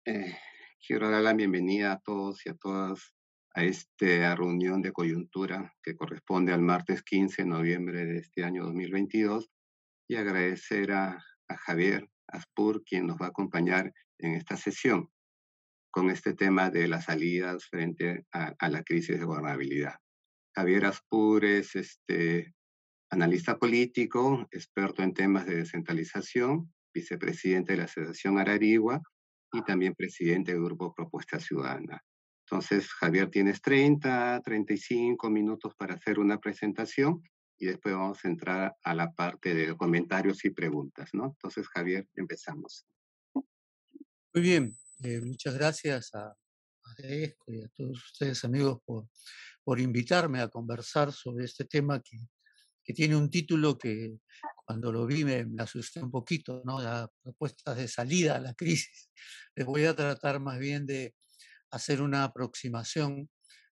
Eh, Quiero dar la bienvenida a todos y a todas a esta reunión de coyuntura que corresponde al martes 15 de noviembre de este año 2022 y agradecer a Javier Aspur, quien nos va a acompañar en esta sesión con este tema de las salidas frente a la crisis de gobernabilidad. Javier Aspur es analista político, experto en temas de descentralización, vicepresidente de la Asociación Ararigua y también presidente del Grupo Propuesta Ciudadana. Entonces, Javier, tienes 35 minutos para hacer una presentación y después vamos a entrar a la parte de comentarios y preguntas, ¿no? Entonces, Javier, empezamos. Muy bien, muchas gracias a Desco y a todos ustedes, amigos, por invitarme a conversar sobre este tema que tiene un título que cuando lo vi me asusté un poquito, ¿no? Las propuestas de salida a la crisis. Les voy a tratar más bien de hacer una aproximación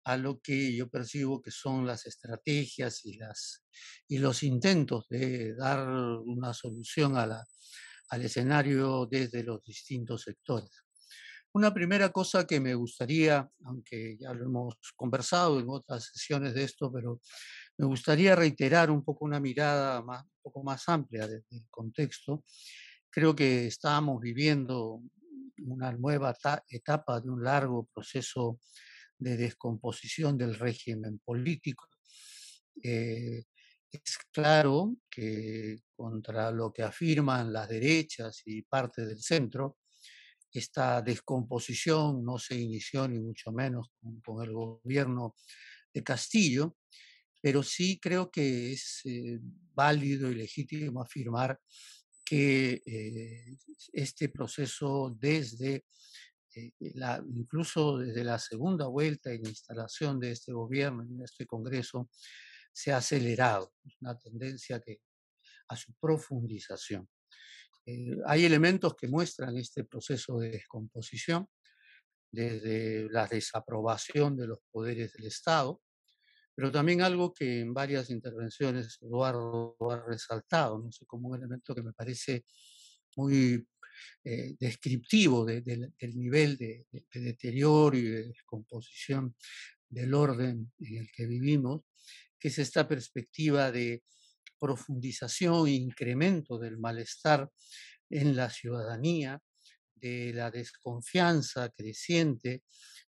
a lo que yo percibo que son las estrategias y los intentos de dar una solución al escenario desde los distintos sectores. Una primera cosa que me gustaría, aunque ya lo hemos conversado en otras sesiones de esto, pero me gustaría reiterar un poco una mirada un poco más amplia del contexto. Creo que estamos viviendo una nueva etapa de un largo proceso de descomposición del régimen político. Eh, es claro que contra lo que afirman las derechas y parte del centro, esta descomposición no se inició ni mucho menos con el gobierno de Castillo, pero sí creo que es válido y legítimo afirmar que este proceso incluso desde la segunda vuelta y la instalación de este gobierno en este Congreso se ha acelerado. Es una tendencia a su profundización. Hay elementos que muestran este proceso de descomposición, desde la desaprobación de los poderes del Estado, pero también algo que en varias intervenciones Eduardo ha resaltado, no sé, como un elemento que me parece muy descriptivo del nivel de deterioro y de descomposición del orden en el que vivimos, que es esta perspectiva de profundización e incremento del malestar en la ciudadanía, de la desconfianza creciente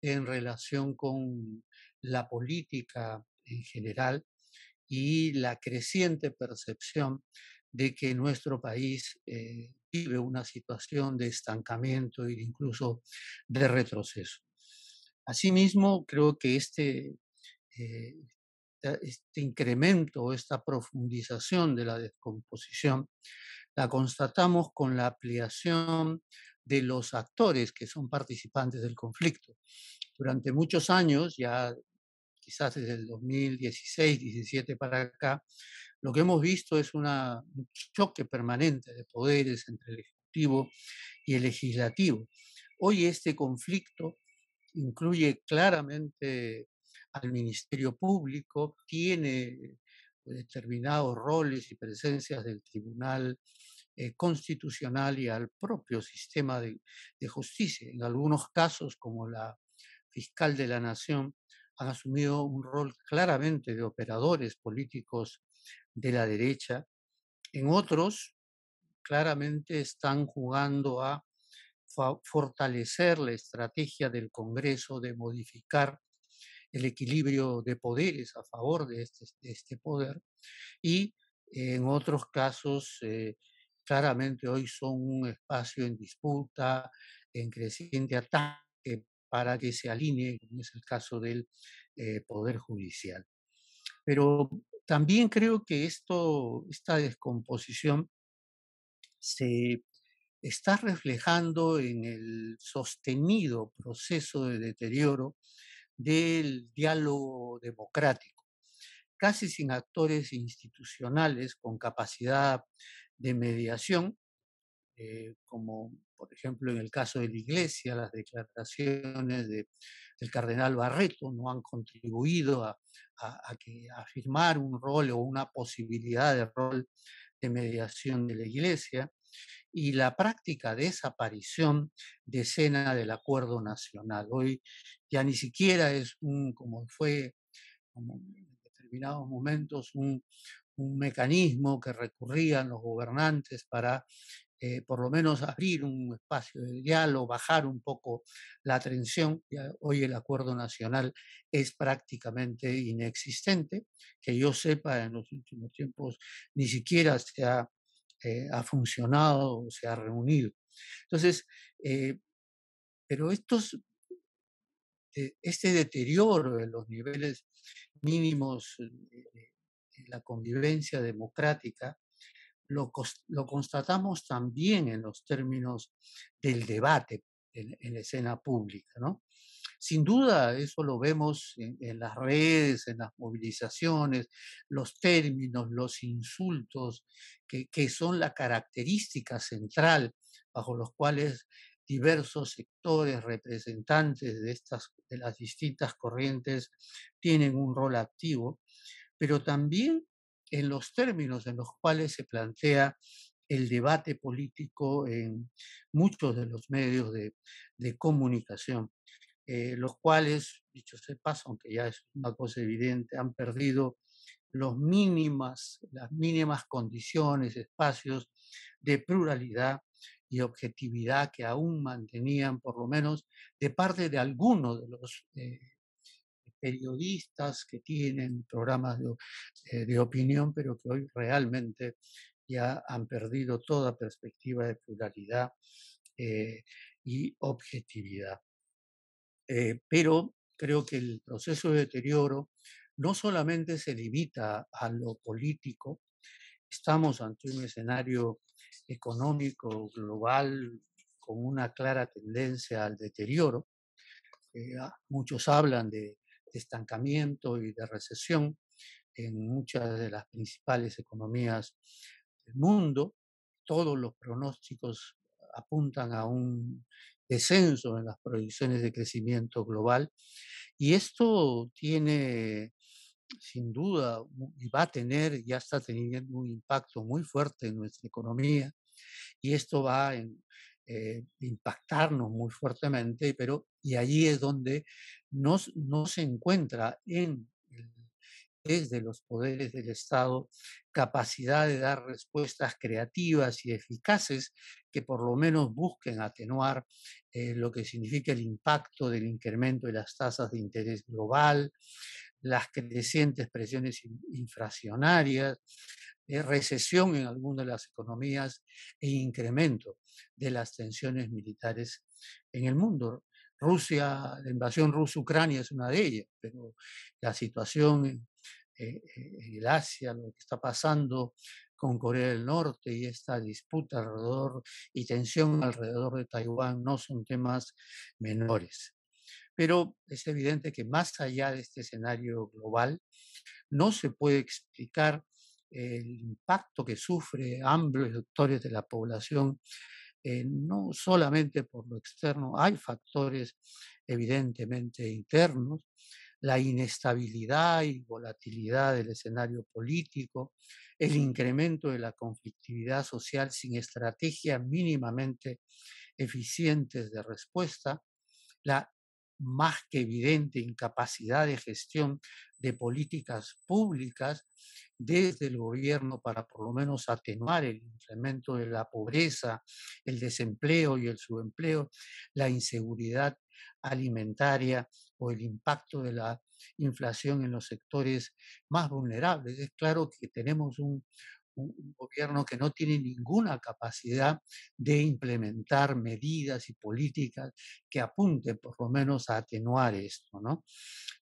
en relación con la política en general y la creciente percepción de que nuestro país vive una situación de estancamiento e incluso de retroceso. Asimismo, creo que eh, este incremento, esta profundización de la descomposición, la constatamos con la ampliación de los actores que son participantes del conflicto. Durante muchos años, ya quizás desde el 2016-17 para acá, lo que hemos visto es un choque permanente de poderes entre el Ejecutivo y el Legislativo. Hoy este conflicto incluye claramente al Ministerio Público, tiene determinados roles y presencias del Tribunal Constitucional y al propio sistema de justicia. En algunos casos, como la fiscal de la Nación, han asumido un rol claramente de operadores políticos de la derecha. En otros, claramente están jugando a fortalecer la estrategia del Congreso de modificar el equilibrio de poderes a favor de este poder y en otros casos claramente hoy son un espacio en disputa, en creciente ataque para que se alinee, como es el caso del Poder Judicial. Pero también creo que esta descomposición se está reflejando en el sostenido proceso de deterioro del diálogo democrático, casi sin actores institucionales con capacidad de mediación, como por ejemplo en el caso de la Iglesia, las declaraciones del cardenal Barreto no han contribuido a firmar un rol o una posibilidad de rol de mediación de la Iglesia. y la práctica desaparición de escena del acuerdo nacional. Hoy ya ni siquiera es como fue como en determinados momentos, un mecanismo que recurrían los gobernantes para por lo menos abrir un espacio de diálogo, bajar un poco la tensión. Ya hoy el acuerdo nacional es prácticamente inexistente, que yo sepa en los últimos tiempos ni siquiera ha funcionado o se ha reunido. Entonces, eh, pero este deterioro de los niveles mínimos de la convivencia democrática lo constatamos también en los términos del debate en la escena pública, ¿no? Sin duda, eso lo vemos en las redes, en las movilizaciones, los términos, los insultos, que son la característica central bajo los cuales diversos sectores representantes de las distintas corrientes tienen un rol activo, pero también en los términos en los cuales se plantea el debate político en muchos de los medios de comunicación, los cuales, dicho sea de paso, aunque ya es una cosa evidente, han perdido las mínimas condiciones, espacios de pluralidad y objetividad que aún mantenían, por lo menos de parte de algunos de los periodistas que tienen programas de opinión, pero que hoy realmente ya han perdido toda perspectiva de pluralidad y objetividad. Pero creo que el proceso de deterioro no solamente se limita a lo político, estamos ante un escenario económico global con una clara tendencia al deterioro. Muchos hablan de estancamiento y de recesión en muchas de las principales economías del mundo. Todos los pronósticos apuntan a un descenso en las proyecciones de crecimiento global y esto tiene sin duda y va a tener, ya está teniendo un impacto muy fuerte en nuestra economía y esto va a impactarnos muy fuertemente, pero y allí es donde no se encuentra desde los poderes del Estado capacidad de dar respuestas creativas y eficaces que por lo menos busquen atenuar lo que significa el impacto del incremento de las tasas de interés global, las crecientes presiones inflacionarias, recesión en algunas de las economías e incremento de las tensiones militares en el mundo. La invasión rusa-Ucrania es una de ellas, pero la situación en el Asia, lo que está pasando con Corea del Norte y esta disputa alrededor y tensión alrededor de Taiwán no son temas menores. Pero es evidente que más allá de este escenario global, no se puede explicar el impacto que sufre amplios sectores de la población, no solamente por lo externo, hay factores evidentemente internos, la inestabilidad y volatilidad del escenario político, el incremento de la conflictividad social sin estrategias mínimamente eficientes de respuesta, la más que evidente incapacidad de gestión de políticas públicas desde el gobierno para por lo menos atenuar el incremento de la pobreza, el desempleo y el subempleo, la inseguridad alimentaria o el impacto de la inflación en los sectores más vulnerables. Es claro que tenemos un gobierno que no tiene ninguna capacidad de implementar medidas y políticas que apunten por lo menos a atenuar esto, ¿no?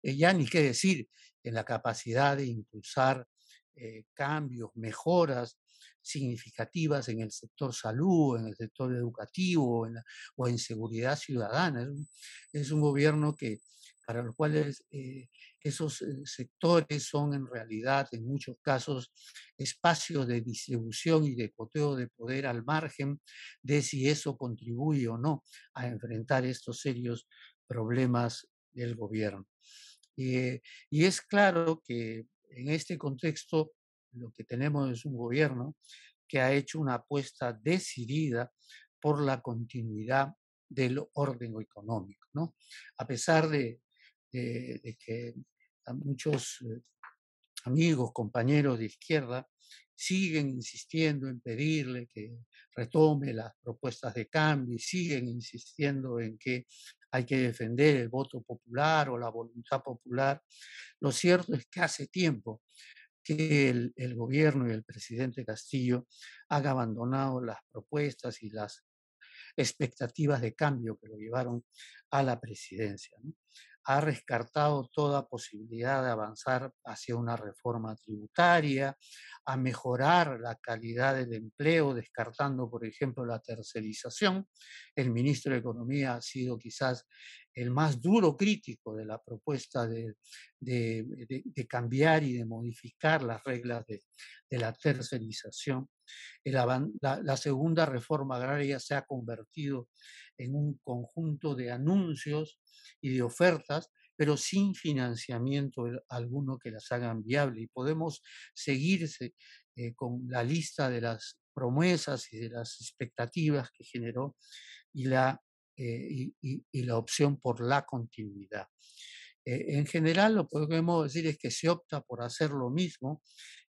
Ya ni qué decir en la capacidad de impulsar cambios, mejoras significativas en el sector salud, en el sector educativo o en seguridad ciudadana. Es un gobierno para los cuales esos sectores son en realidad, en muchos casos, espacios de distribución y de coteo de poder al margen de si eso contribuye o no a enfrentar estos serios problemas del gobierno. Y es claro que en este contexto lo que tenemos es un gobierno que ha hecho una apuesta decidida por la continuidad del orden económico, ¿no? A pesar de que a muchos amigos, compañeros de izquierda, siguen insistiendo en pedirle que retome las propuestas de cambio y siguen insistiendo en que hay que defender el voto popular o la voluntad popular. Lo cierto es que hace tiempo que el gobierno y el presidente Castillo han abandonado las propuestas y las expectativas de cambio que lo llevaron a la presidencia, ¿no? Ha descartado toda posibilidad de avanzar hacia una reforma tributaria, a mejorar la calidad del empleo, descartando, por ejemplo, la tercerización. El ministro de Economía ha sido quizás el más duro crítico de la propuesta de cambiar y de modificar las reglas de la tercerización. La segunda reforma agraria se ha convertido en un conjunto de anuncios y de ofertas, pero sin financiamiento alguno que las hagan viable. Y podemos seguirse con la lista de las promesas y de las expectativas que generó y y la opción por la continuidad. En general, lo que podemos decir es que se opta por hacer lo mismo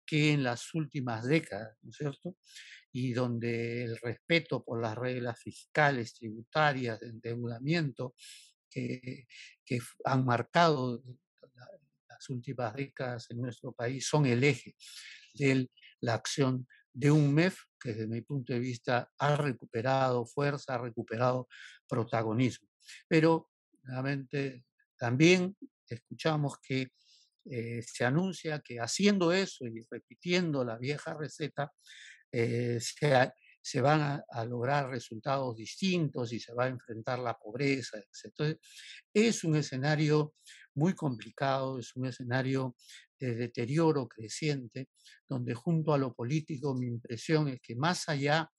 que en las últimas décadas, ¿no es cierto? Y donde el respeto por las reglas fiscales, tributarias, de endeudamiento que, han marcado las últimas décadas en nuestro país son el eje de la acción de un MEF que desde mi punto de vista ha recuperado fuerza, ha recuperado protagonismo. Pero realmente también escuchamos que se anuncia que haciendo eso y repitiendo la vieja receta, se van a lograr resultados distintos y se va a enfrentar la pobreza, etc. Entonces, es un escenario muy complicado, es un escenario de deterioro creciente, donde junto a lo político mi impresión es que más allá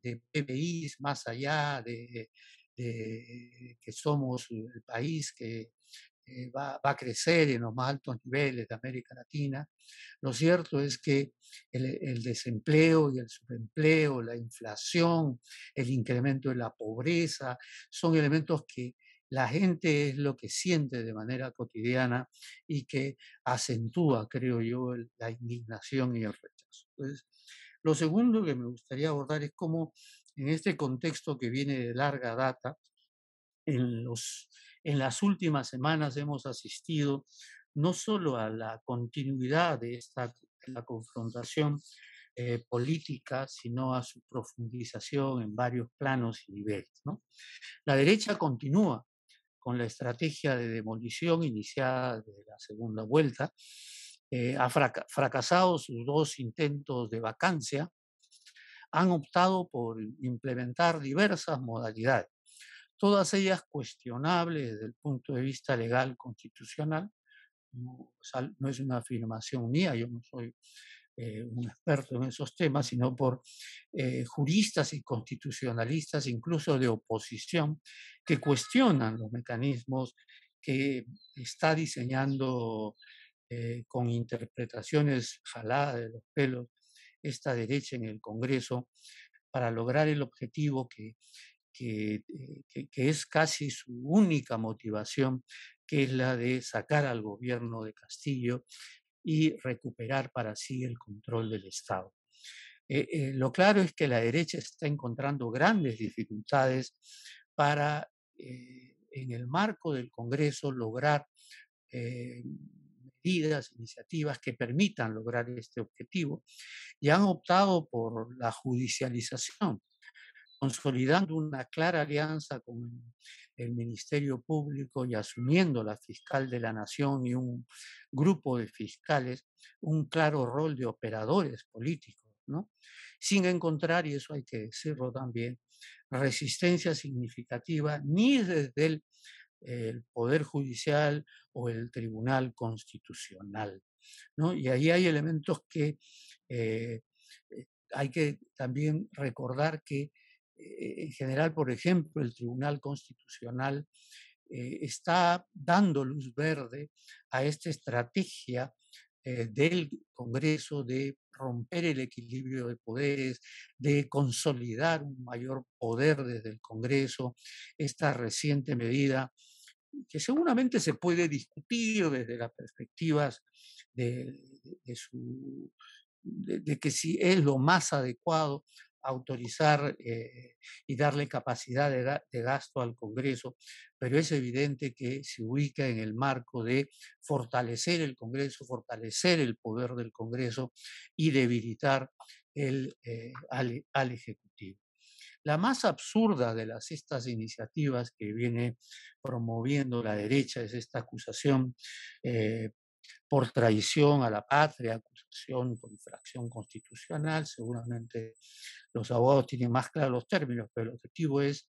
de PBIs, más allá de que somos el país que va a crecer en los más altos niveles de América Latina. Lo cierto es que el desempleo y el subempleo, la inflación, el incremento de la pobreza, son elementos que la gente es lo que siente de manera cotidiana y que acentúa, creo yo, la indignación y el rechazo. Entonces, lo segundo que me gustaría abordar es cómo en este contexto que viene de larga data, en, en las últimas semanas hemos asistido no solo a la continuidad de la confrontación política, sino a su profundización en varios planos y niveles, ¿no? La derecha continúa con la estrategia de demolición iniciada de la segunda vuelta, ha fracasado sus dos intentos de vacancia, han optado por implementar diversas modalidades, todas ellas cuestionables desde el punto de vista legal constitucional. No, o sea, no es una afirmación mía, yo no soy un experto en esos temas, sino por juristas y constitucionalistas, incluso de oposición, que cuestionan los mecanismos que está diseñando con interpretaciones jaladas de los pelos esta derecha en el Congreso para lograr el objetivo que es casi su única motivación, que es la de sacar al gobierno de Castillo y recuperar para sí el control del Estado. Lo claro es que la derecha está encontrando grandes dificultades para, en el marco del Congreso, lograr medidas, iniciativas que permitan lograr este objetivo y han optado por la judicialización, consolidando una clara alianza con el Ministerio Público y asumiendo la fiscal de la Nación y un grupo de fiscales un claro rol de operadores políticos, ¿no? Sin encontrar, y eso hay que decirlo también, resistencia significativa ni desde el Poder Judicial o el Tribunal Constitucional, ¿no? Y ahí hay elementos que eh, hay que también recordar que en general, por ejemplo, el Tribunal Constitucional está dando luz verde a esta estrategia del Congreso de romper el equilibrio de poderes, de consolidar un mayor poder desde el Congreso. Esta reciente medida que seguramente se puede discutir desde las perspectivas de, de que si es lo más adecuado autorizar y darle capacidad de gasto al Congreso, pero es evidente que se ubica en el marco de fortalecer el Congreso, fortalecer el poder del Congreso y debilitar al Ejecutivo. La más absurda de estas iniciativas que viene promoviendo la derecha es esta acusación eh, por traición a la patria, acusación por infracción constitucional. Seguramente los abogados tienen más claros los términos, pero el objetivo es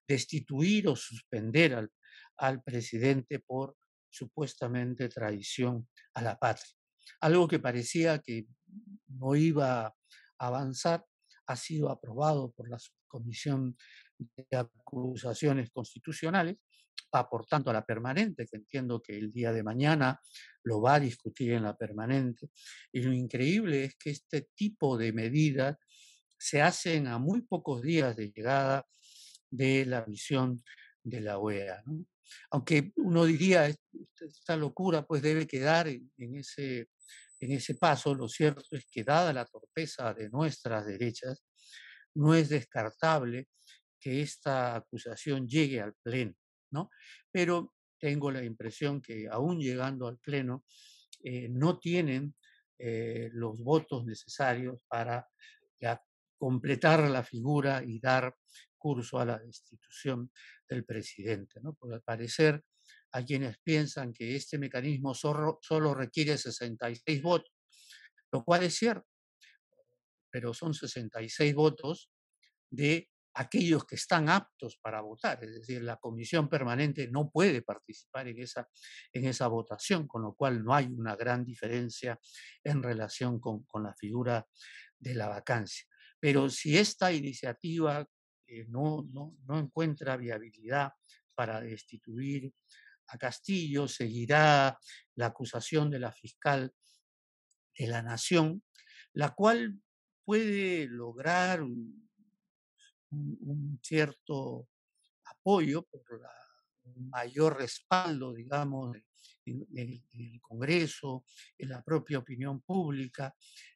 destituir o suspender al presidente por supuestamente traición a la patria. Algo que parecía que no iba a avanzar ha sido aprobado por la Comisión de Acusaciones Constitucionales, va por tanto a la permanente, que entiendo que el día de mañana lo va a discutir en la permanente. Y lo increíble es que este tipo de medidas se hacen a muy pocos días de llegada de la misión de la OEA, ¿no? Aunque uno diría, esta locura pues debe quedar en ese paso, lo cierto es que dada la torpeza de nuestras derechas, no es descartable que esta acusación llegue al Pleno, ¿no? Pero tengo la impresión que aún llegando al Pleno no tienen los votos necesarios para ya completar la figura y dar curso a la destitución del presidente, ¿no? Porque al parecer hay quienes piensan que este mecanismo solo requiere 66 votos, lo cual es cierto, pero son 66 votos de aquellos que están aptos para votar, es decir, la comisión permanente no puede participar en esa votación, con lo cual no hay una gran diferencia en relación con la figura de la vacancia. Pero si esta iniciativa no encuentra viabilidad para destituir a Castillo, seguirá la acusación de la fiscal de la Nación, la cual puede lograr un cierto apoyo por un mayor respaldo, digamos, en el Congreso, en la propia opinión pública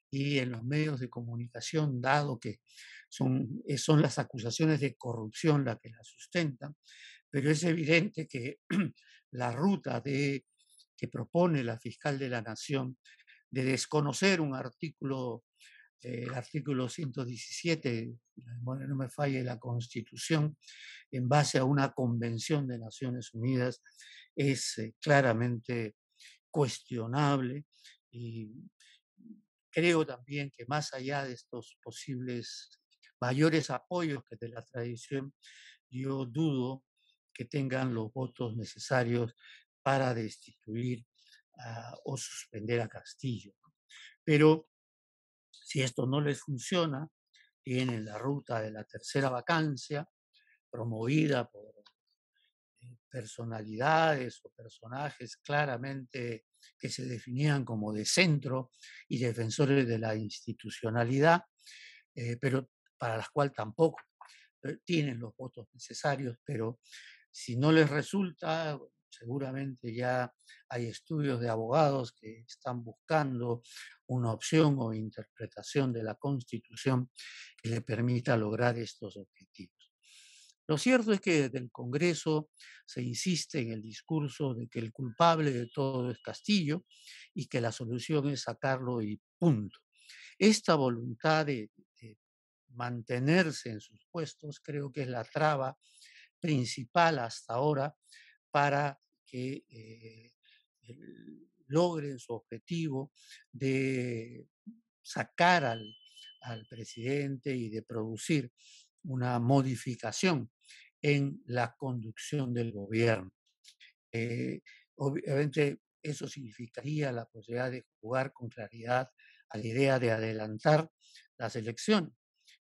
y en los medios de comunicación, dado que son las acusaciones de corrupción las que la sustentan, pero es evidente que la ruta que propone la fiscal de la Nación de desconocer un artículo, el artículo 117, la memoria no me falle, de la Constitución, en base a una convención de Naciones Unidas, es claramente cuestionable y creo también que más allá de estos posibles mayores apoyos que de la tradición, yo dudo que tengan los votos necesarios para destituir o suspender a Castillo. Pero si esto no les funciona, tienen la ruta de la tercera vacancia, promovida por personalidades o personajes claramente que se definían como de centro y defensores de la institucionalidad, pero para las cuales tampoco tienen los votos necesarios, pero si no les resulta, seguramente ya hay estudios de abogados que están buscando una opción o interpretación de la Constitución que le permita lograr estos objetivos. Lo cierto es que desde el Congreso se insiste en el discurso de que el culpable de todo es Castillo y que la solución es sacarlo y punto. Esta voluntad de mantenerse en sus puestos creo que es la traba principal hasta ahora para que logren su objetivo de sacar al presidente y de producir una modificación en la conducción del gobierno. Obviamente eso significaría la posibilidad de jugar con claridad a la idea de adelantar las elecciones.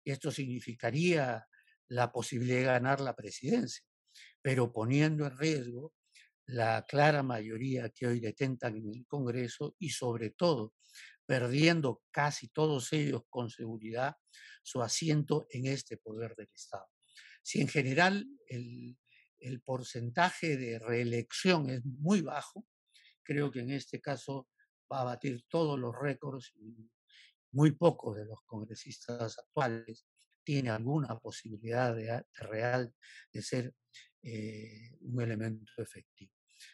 Esto significaría la posibilidad de ganar la presidencia, pero poniendo en riesgo la clara mayoría que hoy detentan en el Congreso y sobre todo perdiendo casi todos ellos con seguridad su asiento en este poder del Estado. Si en general el porcentaje de reelección es muy bajo, creo que en este caso va a batir todos los récords y muy pocos de los congresistas actuales tienen alguna posibilidad de real de ser un elemento efectivo.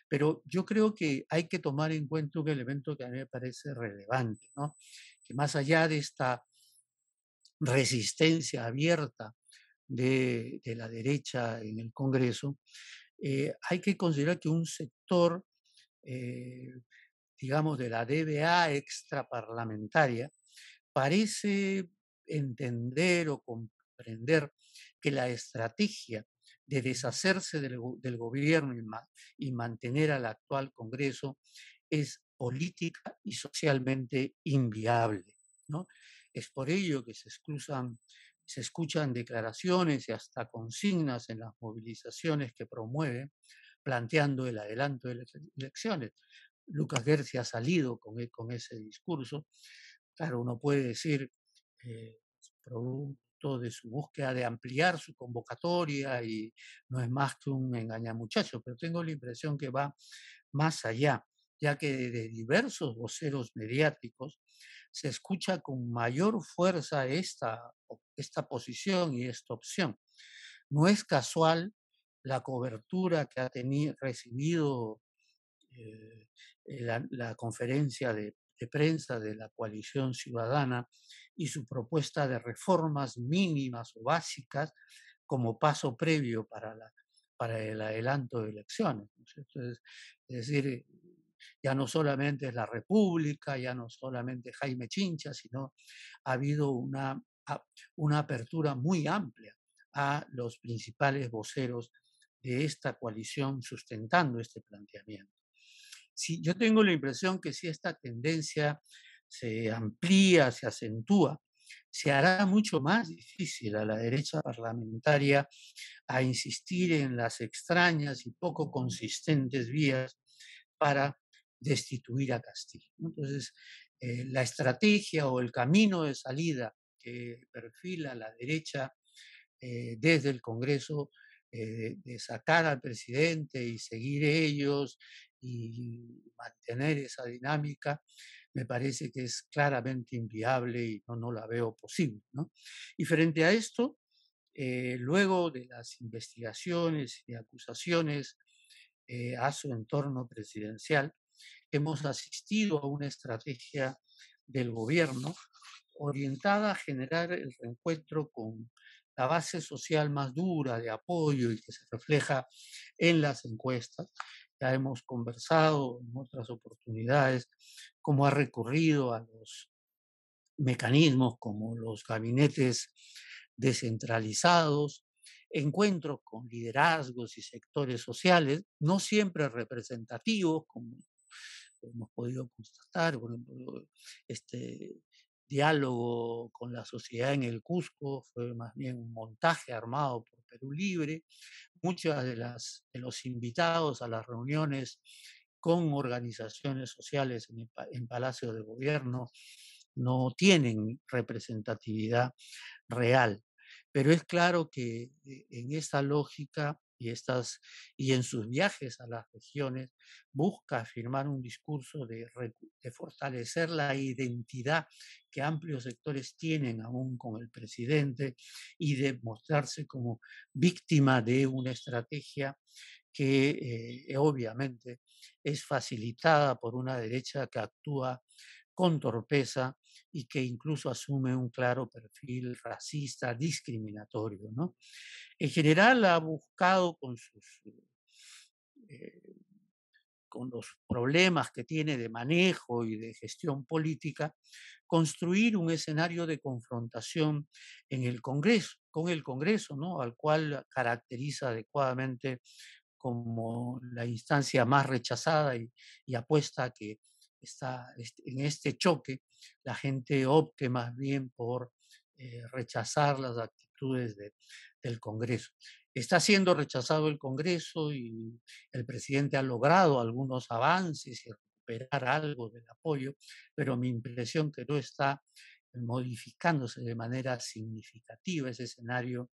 Pero yo creo que hay que tomar en cuenta un elemento que a mí me parece relevante, ¿no? Que más allá de esta resistencia abierta de la derecha en el Congreso, hay que considerar que un sector, eh, digamos, de la DBA extraparlamentaria, parece entender o comprender que la estrategia de deshacerse del gobierno y mantener al actual Congreso es política y socialmente inviable, ¿no? Es por ello que se escuchan declaraciones y hasta consignas en las movilizaciones que promueven, planteando el adelanto de las elecciones. Lucas Gersi ha salido con ese discurso. Claro, uno puede decir, eh, producto de su búsqueda de ampliar su convocatoria y no es más que un engañamuchacho, pero tengo la impresión que va más allá, ya que de diversos voceros mediáticos se escucha con mayor fuerza esta posición y esta opción. No es casual la cobertura que ha recibido eh, la conferencia de prensa de la coalición ciudadana y su propuesta de reformas mínimas o básicas como paso previo para el adelanto de elecciones, ¿no es cierto? Es decir, ya no solamente es la República, ya no solamente Jaime Chincha, sino ha habido una apertura muy amplia a los principales voceros de esta coalición sustentando este planteamiento. Sí, yo tengo la impresión que si esta tendencia se amplía, se acentúa, se hará mucho más difícil a la derecha parlamentaria a insistir en las extrañas y poco consistentes vías para destituir a Castillo, ¿no? Entonces, la estrategia o el camino de salida que perfila la derecha desde el Congreso, de sacar al presidente y seguir ellos y mantener esa dinámica, me parece que es claramente inviable y no la veo posible, ¿no? Y frente a esto, luego de las investigaciones y acusaciones a su entorno presidencial, hemos asistido a una estrategia del gobierno orientada a generar el reencuentro con la base social más dura de apoyo y que se refleja en las encuestas. Ya hemos conversado en otras oportunidades cómo ha recurrido a los mecanismos como los gabinetes descentralizados, encuentros con liderazgos y sectores sociales, no siempre representativos, como hemos podido constatar, por ejemplo, este diálogo con la sociedad en el Cusco fue más bien un montaje armado por Perú Libre. Muchos de los invitados a las reuniones con organizaciones sociales en Palacio de Gobierno no tienen representatividad real. Pero es claro que en esta lógica y en sus viajes a las regiones busca afirmar un discurso de fortalecer la identidad que amplios sectores tienen aún con el presidente y de mostrarse como víctima de una estrategia que obviamente es facilitada por una derecha que actúa con torpeza y que incluso asume un claro perfil racista, discriminatorio, ¿no? En general ha buscado eh, con los problemas que tiene de manejo y de gestión política, construir un escenario de confrontación en el Congreso, con el Congreso, ¿no? Al cual caracteriza adecuadamente como la instancia más rechazada y apuesta a que en este choque la gente opte más bien por rechazar las actitudes del Congreso. Está siendo rechazado el Congreso y el presidente ha logrado algunos avances y recuperar algo del apoyo, pero mi impresión que no está modificándose de manera significativa ese escenario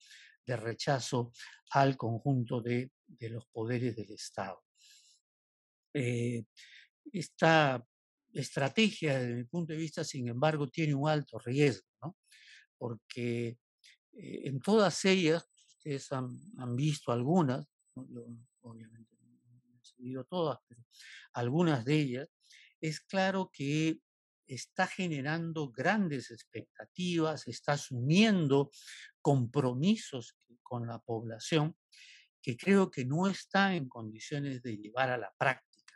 de rechazo al conjunto de los poderes del Estado. Eh, Esta estrategia, desde mi punto de vista, sin embargo, tiene un alto riesgo, ¿no? Porque en todas ellas, ustedes han visto algunas, ¿no? Yo obviamente no he seguido todas, pero algunas de ellas, es claro que está generando grandes expectativas, está asumiendo compromisos con la población que creo que no está en condiciones de llevar a la práctica,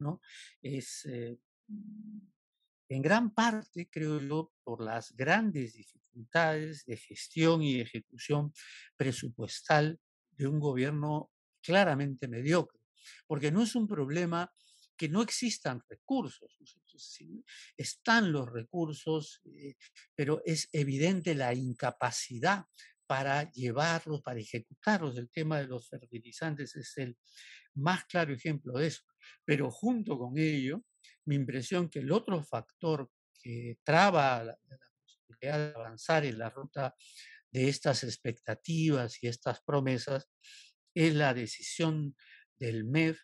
¿no? Es, en gran parte, creo yo, por las grandes dificultades de gestión y ejecución presupuestal de un gobierno claramente mediocre, porque no es un problema que no existan recursos, sí, están los recursos, pero es evidente la incapacidad para llevarlos, para ejecutarlos. El tema de los fertilizantes es el más claro ejemplo de eso. Pero junto con ello, mi impresión que el otro factor que traba la posibilidad de avanzar en la ruta de estas expectativas y estas promesas es la decisión del MEF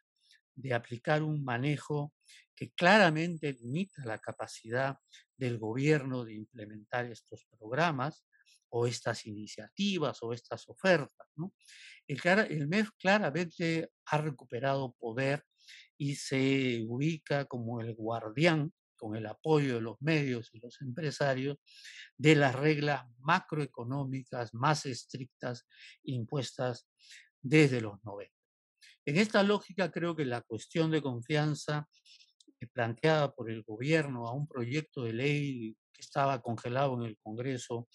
de aplicar un manejo que claramente limita la capacidad del gobierno de implementar estos programas o estas iniciativas o estas ofertas, ¿no? El MEF claramente ha recuperado poder y se ubica como el guardián, con el apoyo de los medios y los empresarios, de las reglas macroeconómicas más estrictas impuestas desde los 90. En esta lógica, creo que la cuestión de confianza planteada por el gobierno a un proyecto de ley que estaba congelado en el Congreso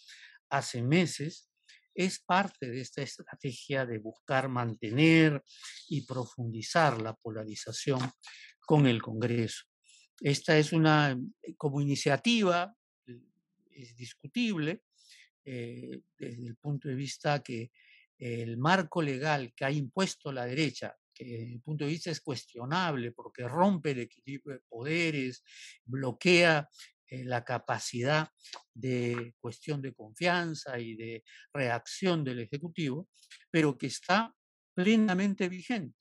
hace meses, es parte de esta estrategia de buscar mantener y profundizar la polarización con el Congreso. Esta es una, como iniciativa, es discutible desde el punto de vista que el marco legal que ha impuesto la derecha, que desde mi punto de vista es cuestionable porque rompe el equilibrio de poderes, bloquea la capacidad de cuestión de confianza y de reacción del Ejecutivo, pero que está plenamente vigente.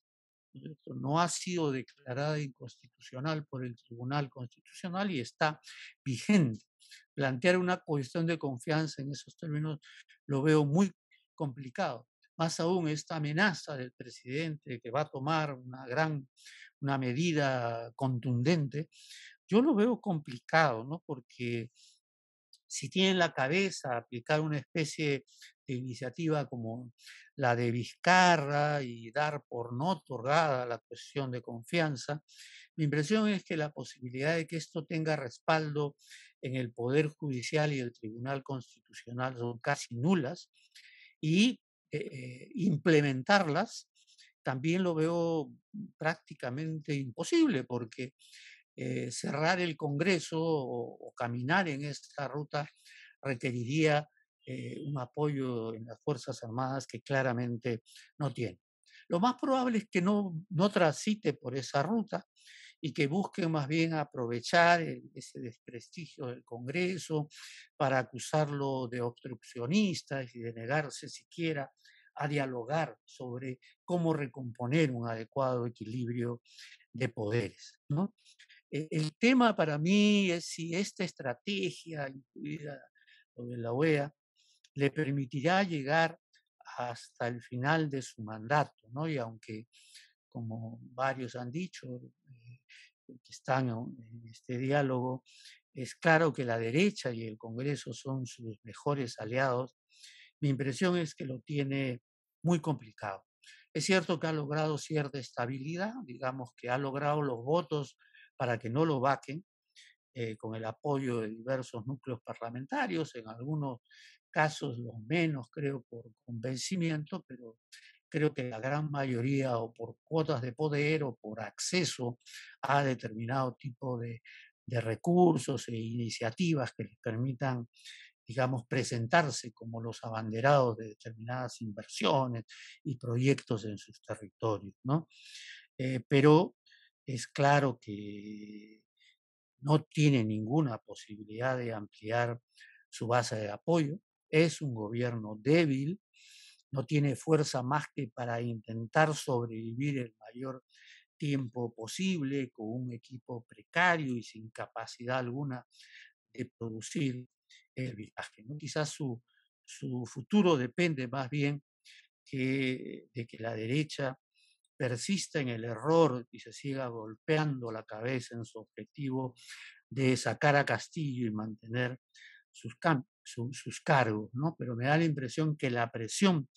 Esto no ha sido declarada inconstitucional por el Tribunal Constitucional y está vigente. Plantear una cuestión de confianza en esos términos lo veo muy complicado. Más aún esta amenaza del presidente que va a tomar una medida contundente, yo lo veo complicado, ¿no? Porque si tiene en la cabeza aplicar una especie de iniciativa como la de Vizcarra y dar por no otorgada la cuestión de confianza, mi impresión es que la posibilidad de que esto tenga respaldo en el Poder Judicial y el Tribunal Constitucional son casi nulas y implementarlas también lo veo prácticamente imposible porque cerrar el Congreso o caminar en esta ruta requeriría un apoyo en las Fuerzas Armadas que claramente no tiene. Lo más probable es que no transite por esa ruta y que busque más bien aprovechar ese desprestigio del Congreso para acusarlo de obstruccionista y de negarse siquiera a dialogar sobre cómo recomponer un adecuado equilibrio de poderes, ¿no? El tema para mí es si esta estrategia, incluida lo de la OEA, le permitirá llegar hasta el final de su mandato, ¿no? Y aunque, como varios han dicho, que están en este diálogo, es claro que la derecha y el Congreso son sus mejores aliados, mi impresión es que lo tiene muy complicado. Es cierto que ha logrado cierta estabilidad, digamos que ha logrado los votos para que no lo vaquen, con el apoyo de diversos núcleos parlamentarios, en algunos casos los menos, creo, por convencimiento, pero creo que la gran mayoría o por cuotas de poder o por acceso a determinado tipo de recursos e iniciativas que les permitan digamos, presentarse como los abanderados de determinadas inversiones y proyectos en sus territorios, ¿no? Pero es claro que no tiene ninguna posibilidad de ampliar su base de apoyo, es un gobierno débil, no tiene fuerza más que para intentar sobrevivir el mayor tiempo posible con un equipo precario y sin capacidad alguna de producir el viraje, ¿no? Quizás su futuro depende más bien de que la derecha persista en el error y se siga golpeando la cabeza en su objetivo de sacar a Castillo y mantener sus cargos, ¿no? Pero me da la impresión que la presión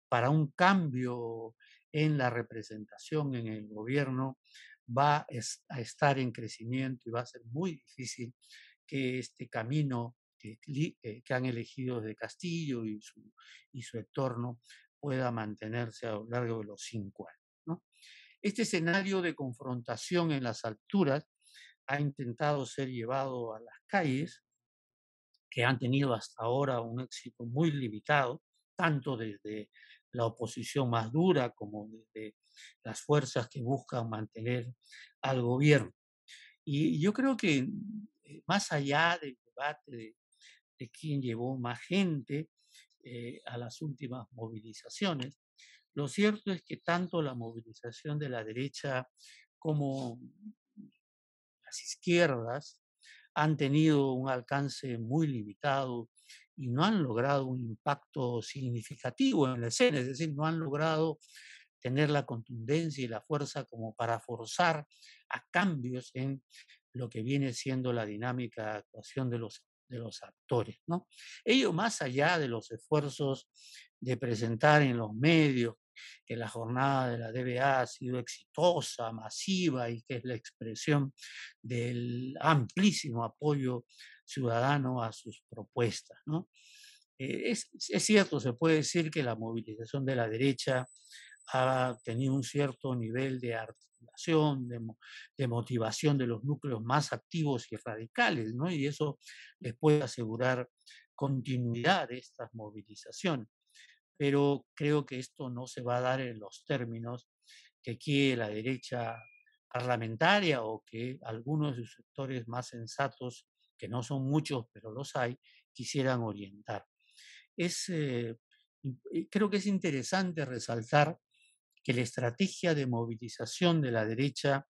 para un cambio en la representación en el gobierno a estar en crecimiento y va a ser muy difícil que este camino que han elegido de Castillo y su entorno pueda mantenerse a lo largo de los 5 años, ¿no? Este escenario de confrontación en las alturas ha intentado ser llevado a las calles, que han tenido hasta ahora un éxito muy limitado, tanto desde la oposición más dura como desde las fuerzas que buscan mantener al gobierno. Y yo creo que más allá del debate de quién llevó más gente a las últimas movilizaciones, lo cierto es que tanto la movilización de la derecha como las izquierdas han tenido un alcance muy limitado y no han logrado un impacto significativo en la escena, es decir, no han logrado tener la contundencia y la fuerza como para forzar a cambios en lo que viene siendo la dinámica de actuación de los actores, ¿no? Ello más allá de los esfuerzos de presentar en los medios que la jornada de la DBA ha sido exitosa, masiva y que es la expresión del amplísimo apoyo ciudadano a sus propuestas, ¿no? Es cierto, se puede decir que la movilización de la derecha ha tenido un cierto nivel de articulación, de motivación de los núcleos más activos y radicales, ¿no? Y eso les puede asegurar continuidad de estas movilizaciones. Pero creo que esto no se va a dar en los términos que quiere la derecha parlamentaria o que algunos de sus sectores más sensatos, que no son muchos, pero los hay, quisieran orientar. Creo que es interesante resaltar que la estrategia de movilización de la derecha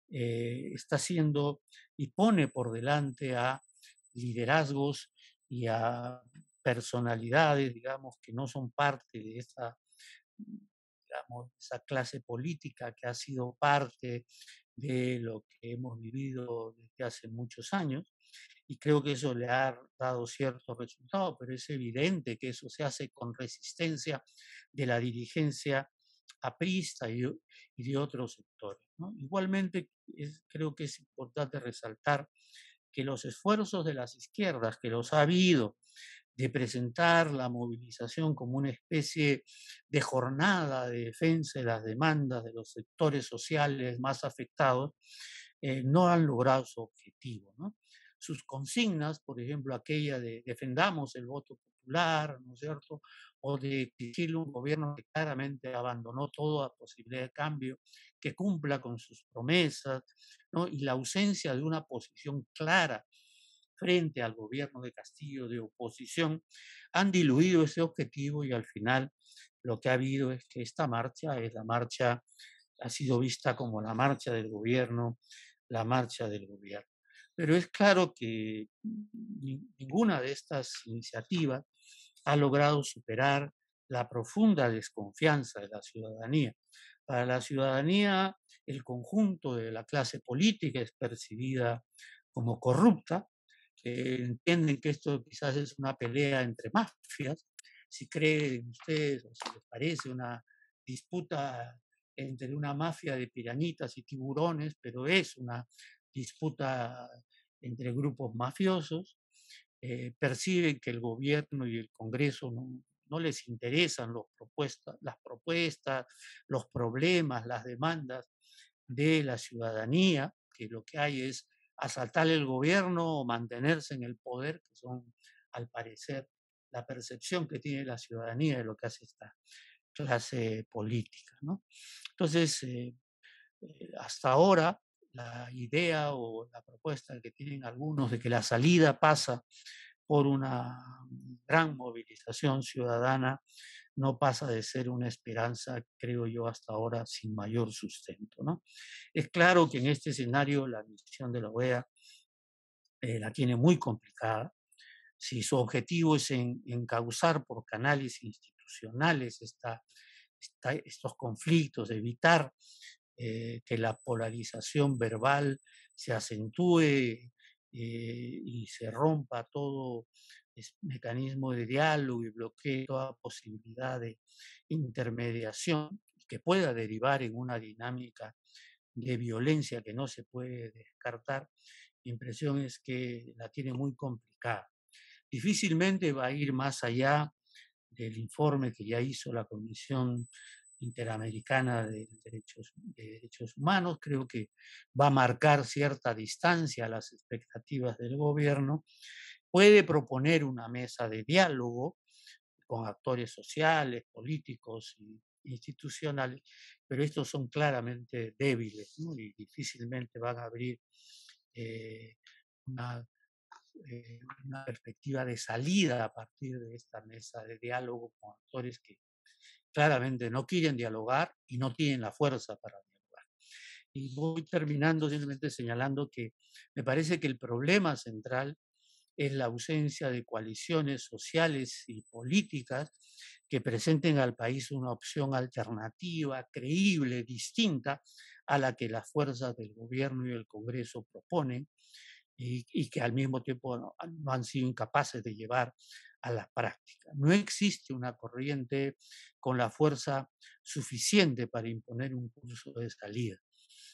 está siendo y pone por delante a liderazgos y a personalidades, digamos, que no son parte de digamos, esa clase política que ha sido parte de lo que hemos vivido desde hace muchos años. Y creo que eso le ha dado ciertos resultados, pero es evidente que eso se hace con resistencia de la dirigencia aprista y de otros sectores, ¿no? Igualmente, creo que es importante resaltar que los esfuerzos de las izquierdas, que los ha habido, de presentar la movilización como una especie de jornada de defensa de las demandas de los sectores sociales más afectados, no han logrado su objetivo, ¿no? Sus consignas, por ejemplo, aquella de defendamos el voto popular, ¿no es cierto? O de exigirle un gobierno que claramente abandonó toda posibilidad de cambio, que cumpla con sus promesas, ¿no? Y la ausencia de una posición clara frente al gobierno de Castillo de oposición, han diluido ese objetivo y al final lo que ha habido es que esta marcha es la marcha, ha sido vista como la marcha del gobierno, la marcha del gobierno. Pero es claro que ninguna de estas iniciativas ha logrado superar la profunda desconfianza de la ciudadanía. Para la ciudadanía, el conjunto de la clase política es percibida como corrupta, entienden que esto quizás es una pelea entre mafias, si creen ustedes o si les parece una disputa entre una mafia de pirañitas y tiburones, pero es una disputa entre grupos mafiosos, perciben que el gobierno y el Congreso no les interesan las propuestas, los problemas, las demandas de la ciudadanía, que lo que hay es asaltar el gobierno o mantenerse en el poder, que son al parecer, la percepción que tiene la ciudadanía de lo que hace esta clase política, ¿no? Entonces, hasta ahora, la idea o la propuesta que tienen algunos de que la salida pasa por una gran movilización ciudadana no pasa de ser una esperanza, creo yo, hasta ahora sin mayor sustento, ¿no? Es claro que en este escenario la misión de la OEA la tiene muy complicada. Si su objetivo es encauzar por canales institucionales estos conflictos, evitar que la polarización verbal se acentúe y se rompa todo mecanismo de diálogo y bloquee toda posibilidad de intermediación que pueda derivar en una dinámica de violencia que no se puede descartar. Mi impresión es que la tiene muy complicada. Difícilmente va a ir más allá del informe que ya hizo la Comisión Interamericana de Derechos Humanos. Creo que va a marcar cierta distancia a las expectativas del gobierno. Puede proponer una mesa de diálogo con actores sociales, políticos y institucionales, pero estos son claramente débiles, ¿no? Y difícilmente van a abrir eh, una una perspectiva de salida a partir de esta mesa de diálogo con actores que claramente no quieren dialogar y no tienen la fuerza para dialogar. Y voy terminando simplemente señalando que me parece que el problema central es la ausencia de coaliciones sociales y políticas que presenten al país una opción alternativa, creíble, distinta a la que las fuerzas del gobierno y el Congreso proponen y que al mismo tiempo no han sido incapaces de llevar a la práctica. No existe una corriente con la fuerza suficiente para imponer un curso de salida.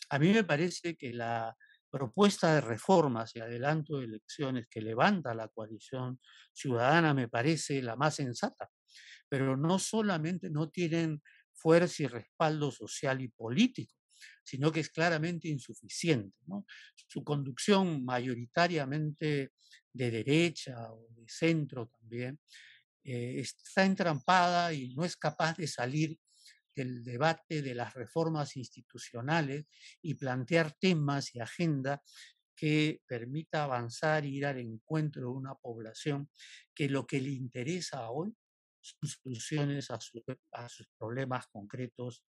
A mí me parece que la propuesta de reformas y adelanto de elecciones que levanta la coalición ciudadana me parece la más sensata, pero no solamente no tienen fuerza y respaldo social y político, sino que es claramente insuficiente, ¿no? Su conducción mayoritariamente de derecha o de centro también está entrampada y no es capaz de salir del debate de las reformas institucionales y plantear temas y agenda que permita avanzar e ir al encuentro de una población que lo que le interesa hoy son soluciones a sus problemas concretos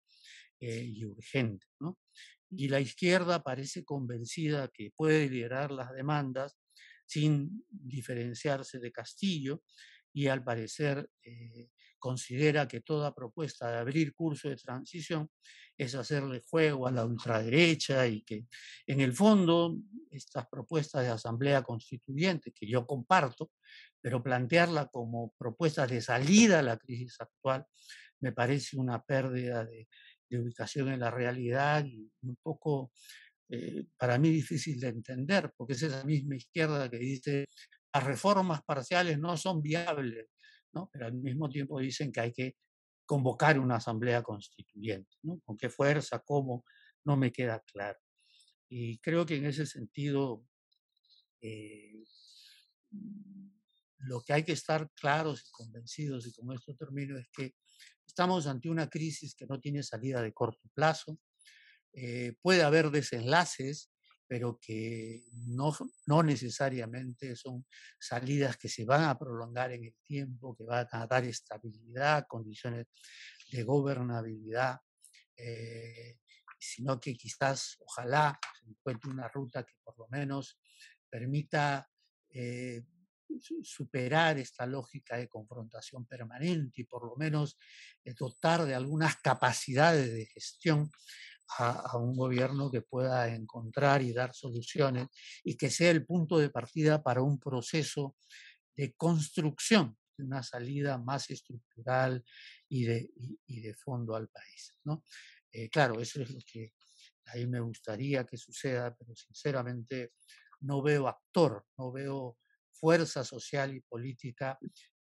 y urgentes, ¿no? Y la izquierda parece convencida que puede liderar las demandas sin diferenciarse de Castillo y al parecer considera que toda propuesta de abrir curso de transición es hacerle juego a la ultraderecha y que en el fondo estas propuestas de asamblea constituyente que yo comparto, pero plantearla como propuestas de salida a la crisis actual me parece una pérdida de ubicación en la realidad y un poco para mí difícil de entender, porque es esa misma izquierda que dice las reformas parciales no son viables, ¿no? Pero al mismo tiempo dicen que hay que convocar una asamblea constituyente, ¿no? ¿Con qué fuerza? ¿Cómo? No me queda claro. Y creo que en ese sentido eh, lo que hay que estar claros y convencidos, y con esto termino, es que estamos ante una crisis que no tiene salida de corto plazo. Puede haber desenlaces, pero que no necesariamente son salidas que se van a prolongar en el tiempo, que van a dar estabilidad, condiciones de gobernabilidad, sino que quizás, ojalá, se encuentre una ruta que por lo menos permita eh, superar esta lógica de confrontación permanente y por lo menos dotar de algunas capacidades de gestión a un gobierno que pueda encontrar y dar soluciones y que sea el punto de partida para un proceso de construcción de una salida más estructural y de fondo al país, ¿no? Claro, eso es lo que a mí me gustaría que suceda, pero sinceramente no veo actor, no veo fuerza social y política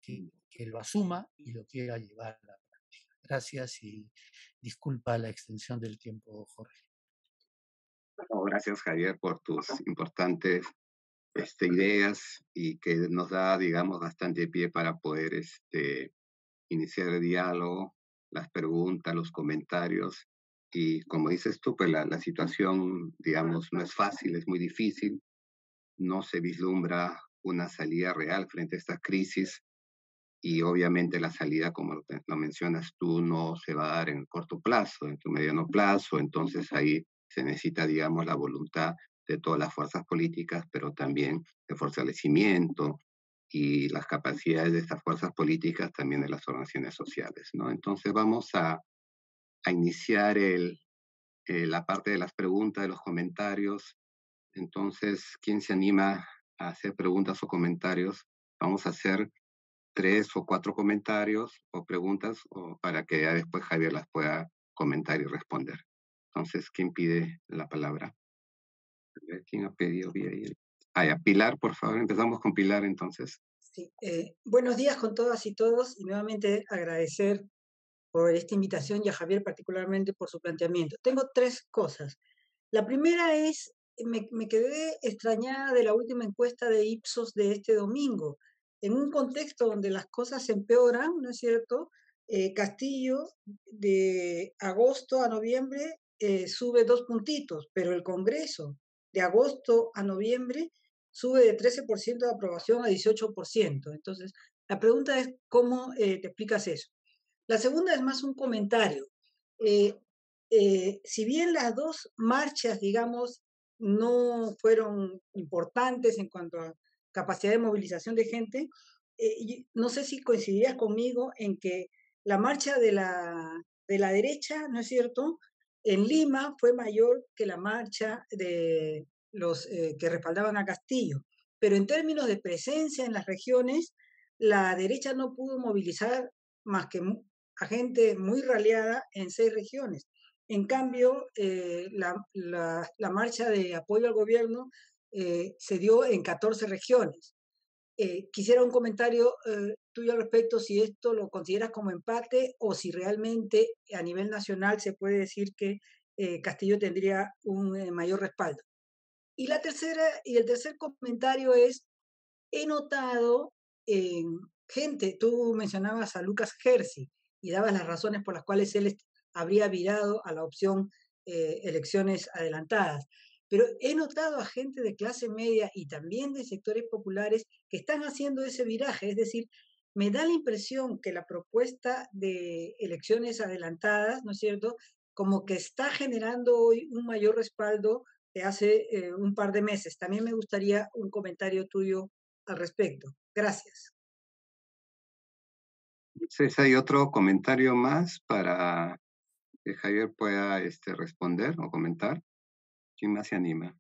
que lo asuma y lo quiera llevar a la práctica. Gracias y disculpa la extensión del tiempo, Jorge. No, gracias, Javier, por tus importantes ideas y que nos da, digamos, bastante pie para poder iniciar el diálogo, las preguntas, los comentarios. Y como dices tú, pues la situación, digamos, no es fácil, es muy difícil, no se vislumbra una salida real frente a esta crisis y obviamente la salida, como lo mencionas tú, no se va a dar en corto plazo, en tu mediano plazo, entonces ahí se necesita, digamos, la voluntad de todas las fuerzas políticas, pero también de fortalecimiento y las capacidades de estas fuerzas políticas también de las organizaciones sociales, ¿no? Entonces vamos a iniciar la parte de las preguntas, de los comentarios. Entonces, ¿quién se anima a hacer preguntas o comentarios? Vamos a hacer 3 o 4 comentarios o preguntas o para que ya después Javier las pueda comentar y responder. Entonces, ¿quién pide la palabra? A ver, ¿quién ha pedido vía ahí? Ah, ya, Pilar, por favor, empezamos con Pilar entonces. Sí, buenos días con todas y todos y nuevamente agradecer por esta invitación y a Javier particularmente por su planteamiento. Tengo tres cosas. La primera es, me quedé extrañada de la última encuesta de Ipsos de este domingo. En un contexto donde las cosas se empeoran, ¿no es cierto? Castillo de agosto a noviembre sube 2 puntitos, pero el Congreso de agosto a noviembre sube de 13% de aprobación a 18%. Entonces, la pregunta es, ¿cómo te explicas eso? La segunda es más un comentario. Eh, si bien las dos marchas, digamos, no fueron importantes en cuanto a capacidad de movilización de gente, no sé si coincidirías conmigo en que la marcha de la derecha, ¿no es cierto?, en Lima fue mayor que la marcha de los que respaldaban a Castillo. Pero en términos de presencia en las regiones, la derecha no pudo movilizar más que a gente muy raleada en 6 regiones. En cambio, la marcha de apoyo al gobierno se dio en 14 regiones. Quisiera un comentario tuyo al respecto, si esto lo consideras como empate o si realmente a nivel nacional se puede decir que Castillo tendría un mayor respaldo. Y el tercer comentario es, he notado en gente, tú mencionabas a Lucas Herzi y dabas las razones por las cuales él habría virado a la opción elecciones adelantadas, pero he notado a gente de clase media y también de sectores populares que están haciendo ese viraje, es decir, me da la impresión que la propuesta de elecciones adelantadas, ¿no es cierto?, como que está generando hoy un mayor respaldo de hace un par de meses. También me gustaría un comentario tuyo al respecto. Gracias. Entonces, ¿hay otro comentario más para que Javier pueda responder o comentar? ¿Quién más se anima?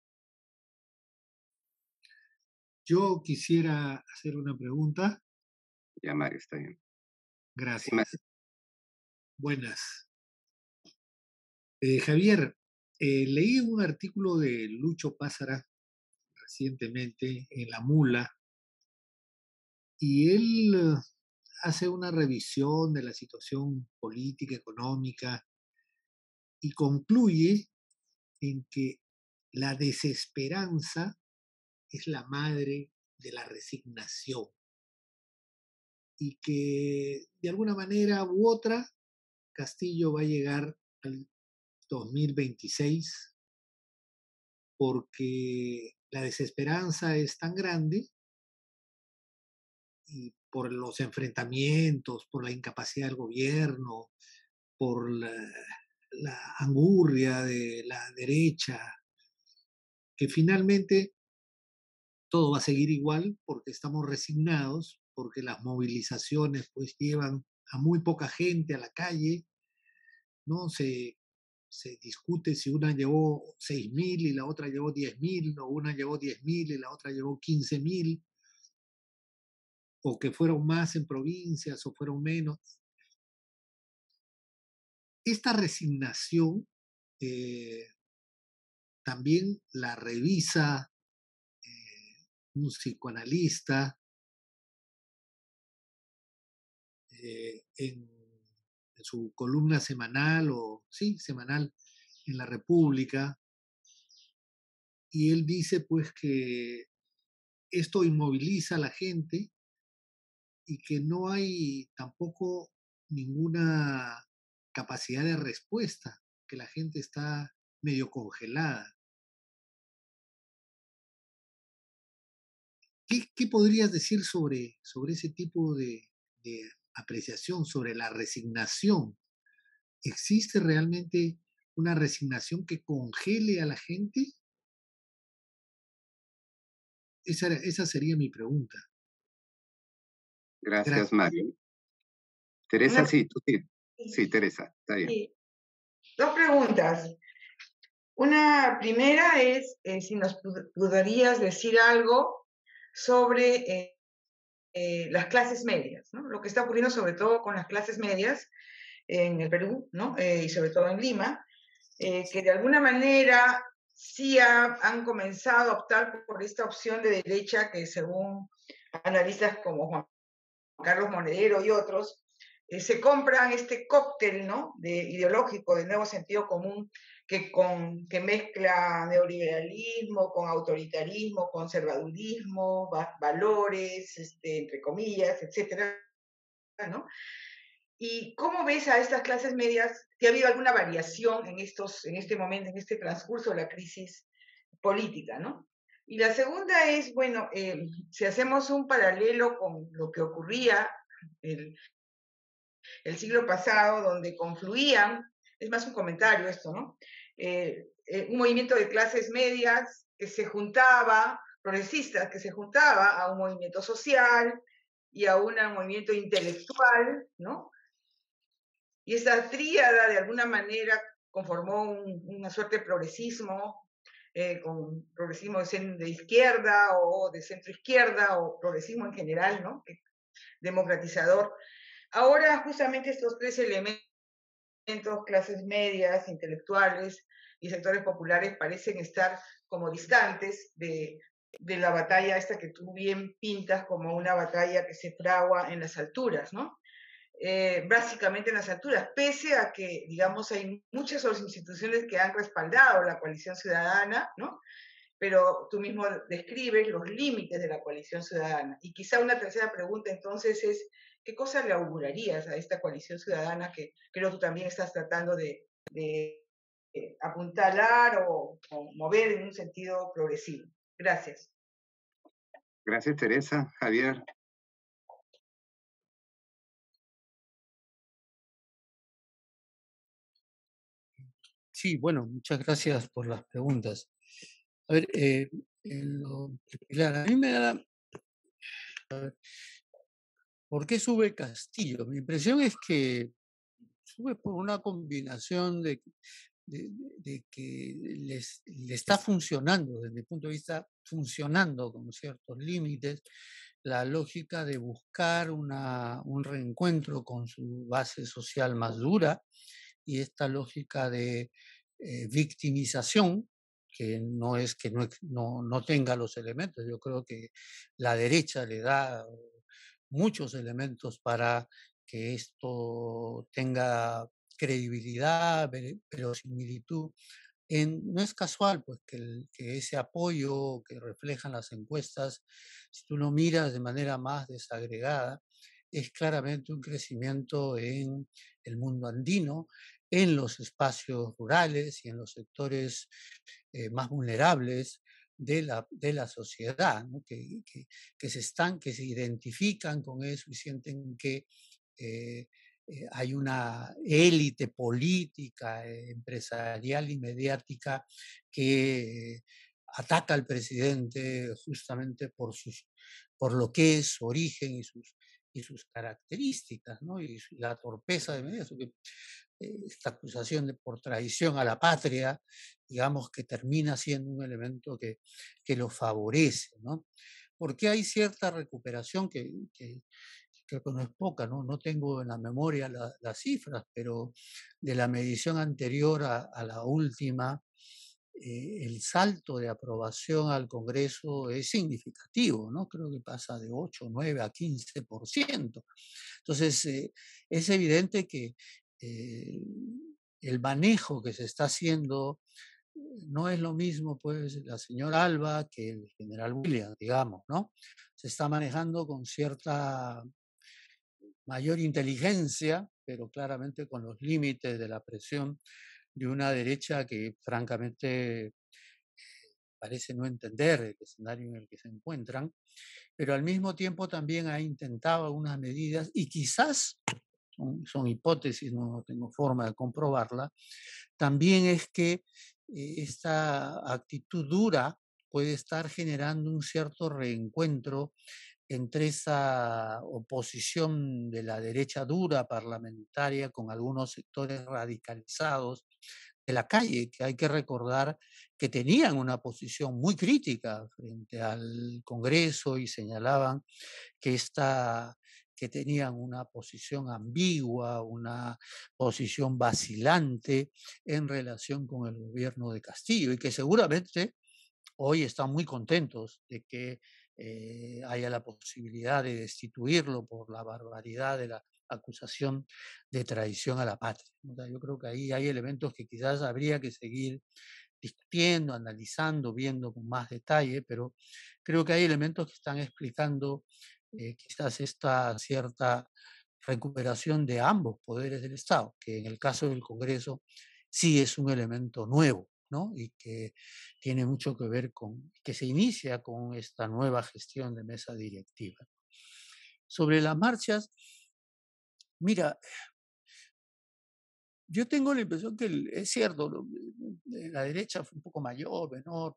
Yo quisiera hacer una pregunta. Ya, Mario, está bien. Sí, Gracias. Buenas. Javier, leí un artículo de Lucho Pázara recientemente en La Mula y él hace una revisión de la situación política, económica y concluye en que la desesperanza es la madre de la resignación y que de alguna manera u otra Castillo va a llegar al 2026 porque la desesperanza es tan grande y por los enfrentamientos, por la incapacidad del gobierno, por la angurria de la derecha, que finalmente todo va a seguir igual porque estamos resignados, porque las movilizaciones pues llevan a muy poca gente a la calle, ¿no? Se discute si una llevó 6.000 y la otra llevó 10.000, o una llevó 10.000 y la otra llevó 15.000, o que fueron más en provincias o fueron menos. Esta resignación eh, también la revisa un psicoanalista en su columna semanal, o sí, semanal en La República, y él dice pues que esto inmoviliza a la gente y que no hay tampoco ninguna capacidad de respuesta, que la gente está medio congelada. ¿Qué podrías decir sobre ese tipo de apreciación, sobre la resignación? ¿Existe realmente una resignación que congele a la gente? Esa sería mi pregunta. Gracias, Gracias. Mario. Teresa, Una, sí, tú sí. Sí, Teresa, está bien. sí, dos preguntas. Una primera es si nos podrías decir algo sobre las clases medias, ¿no? Lo que está ocurriendo sobre todo con las clases medias en el Perú, ¿no? Y sobre todo en Lima, que de alguna manera sí han comenzado a optar por esta opción de derecha que según analistas como Juan Carlos Monedero y otros, se compran este cóctel, ¿no? Ideológico de nuevo sentido común que mezcla neoliberalismo con autoritarismo, conservadurismo, valores, entre comillas, etcétera, ¿no? ¿Y cómo ves a estas clases medias? ¿Si ha habido alguna variación en este momento, en este transcurso de la crisis política, ¿no? Y la segunda es, bueno, si hacemos un paralelo con lo que ocurría el, el siglo pasado, donde confluían, es más un comentario esto, ¿no? Un movimiento de clases medias que se juntaba, progresistas, que se juntaba a un movimiento social y a un movimiento intelectual, ¿no? Y esa tríada, de alguna manera, conformó una suerte de progresismo, con progresismo de izquierda o de centro izquierda, o progresismo en general, ¿no? Democratizador. Ahora, justamente estos tres elementos, clases medias, intelectuales y sectores populares, parecen estar como distantes de la batalla esta que tú bien pintas como una batalla que se fragua en las alturas, ¿no? Básicamente en las alturas, pese a que, digamos, hay muchas otras instituciones que han respaldado la coalición ciudadana, ¿no? Pero tú mismo describes los límites de la coalición ciudadana. Y quizá una tercera pregunta entonces es, ¿qué cosa le augurarías a esta coalición ciudadana que creo tú también estás tratando de apuntalar o mover en un sentido progresivo? Gracias. Gracias, Teresa. Javier. Sí, bueno, muchas gracias por las preguntas. A ver, en lo particular, a mí me da... A ver, ¿por qué sube Castillo? Mi impresión es que sube por una combinación de que le está funcionando, desde mi punto de vista, funcionando con ciertos límites, la lógica de buscar un reencuentro con su base social más dura y esta lógica de victimización, que no es que no tenga los elementos. Yo creo que la derecha le da muchos elementos para que esto tenga credibilidad, verosimilitud. No es casual pues, que ese apoyo que reflejan las encuestas, si tú lo miras de manera más desagregada, es claramente un crecimiento en el mundo andino, en los espacios rurales y en los sectores más vulnerables de la sociedad, ¿no? Que se identifican con eso y sienten que eh, hay una élite política, empresarial y mediática que ataca al presidente justamente por lo que es su origen y sus características, ¿no? Y la torpeza de medidas, esta acusación por traición a la patria, digamos que termina siendo un elemento que lo favorece, ¿no? Porque hay cierta recuperación que creo que no es poca, ¿no? No tengo en la memoria las cifras, pero de la medición anterior a la última, el salto de aprobación al Congreso es significativo, ¿no? Creo que pasa de 8, 9 a 15%. Entonces, es evidente que eh, el manejo que se está haciendo no es lo mismo, pues, la señora Alba que el general Williams, digamos, ¿no? Se está manejando con cierta mayor inteligencia, pero claramente con los límites de la presión de una derecha que francamente parece no entender el escenario en el que se encuentran, pero al mismo tiempo también ha intentado algunas medidas y quizás, son hipótesis, no tengo forma de comprobarla, también es que esta actitud dura puede estar generando un cierto reencuentro entre esa oposición de la derecha dura parlamentaria con algunos sectores radicalizados de la calle, que hay que recordar que tenían una posición muy crítica frente al Congreso y señalaban que que tenían una posición ambigua, una posición vacilante en relación con el gobierno de Castillo y que seguramente hoy están muy contentos de que haya la posibilidad de destituirlo por la barbaridad de la acusación de traición a la patria. O sea, yo creo que ahí hay elementos que quizás habría que seguir discutiendo, analizando, viendo con más detalle, pero creo que hay elementos que están explicando quizás esta cierta recuperación de ambos poderes del Estado, que en el caso del Congreso sí es un elemento nuevo, ¿no? Y que tiene mucho que ver que se inicia con esta nueva gestión de mesa directiva. Sobre las marchas, mira, yo tengo la impresión que es cierto, la derecha fue un poco mayor, menor,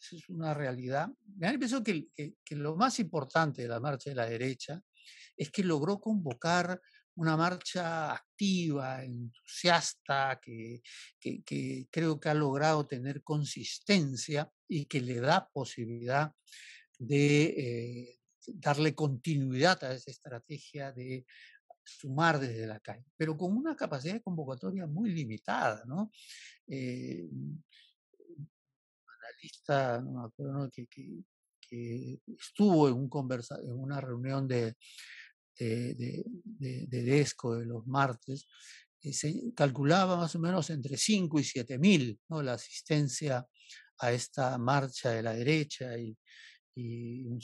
eso es una realidad. Me da la impresión que lo más importante de la marcha de la derecha es que logró convocar una marcha activa, entusiasta, que creo que ha logrado tener consistencia y que le da posibilidad de darle continuidad a esa estrategia de sumar desde la calle, pero con una capacidad de convocatoria muy limitada, ¿no? Un analista, no me acuerdo, ¿no? que estuvo en una reunión de DESCO de los martes, se calculaba más o menos entre 5 y 7 mil, ¿no? La asistencia a esta marcha de la derecha y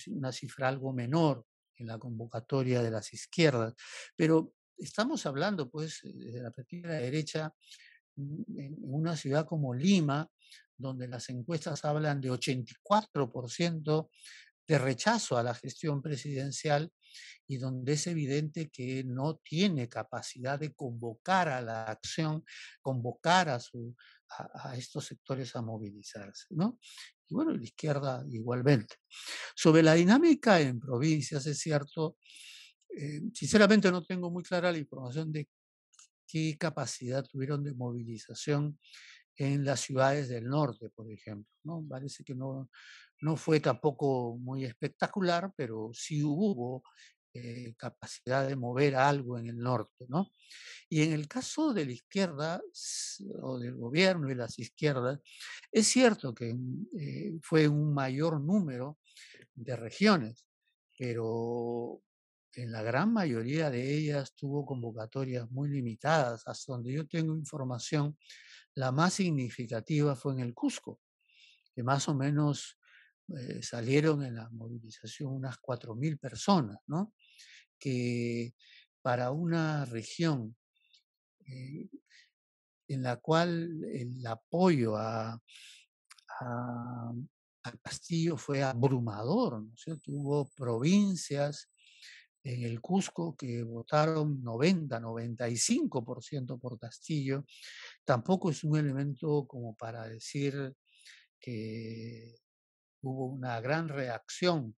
una cifra algo menor en la convocatoria de las izquierdas. Pero estamos hablando, pues, desde la perspectiva de la derecha, en una ciudad como Lima, donde las encuestas hablan de 84% de rechazo a la gestión presidencial y donde es evidente que no tiene capacidad de convocar a la acción, convocar a estos sectores a movilizarse, ¿no? Y bueno, la izquierda igualmente. Sobre la dinámica en provincias, es cierto, sinceramente no tengo muy clara la información de qué capacidad tuvieron de movilización en las ciudades del norte, por ejemplo, ¿no? Parece que no fue tampoco muy espectacular, pero sí hubo capacidad de mover algo en el norte, ¿no? Y en el caso de la izquierda o del gobierno y las izquierdas, es cierto que fue un mayor número de regiones, pero en la gran mayoría de ellas tuvo convocatorias muy limitadas. Hasta donde yo tengo información, la más significativa fue en el Cusco, que más o menos salieron en la movilización unas 4.000 personas, ¿no? Que para una región eh, en la cual el apoyo a- al Castillo fue abrumador, ¿no es cierto? Hubo provincias en el Cusco que votaron 95% por Castillo. Tampoco es un elemento como para decir que hubo una gran reacción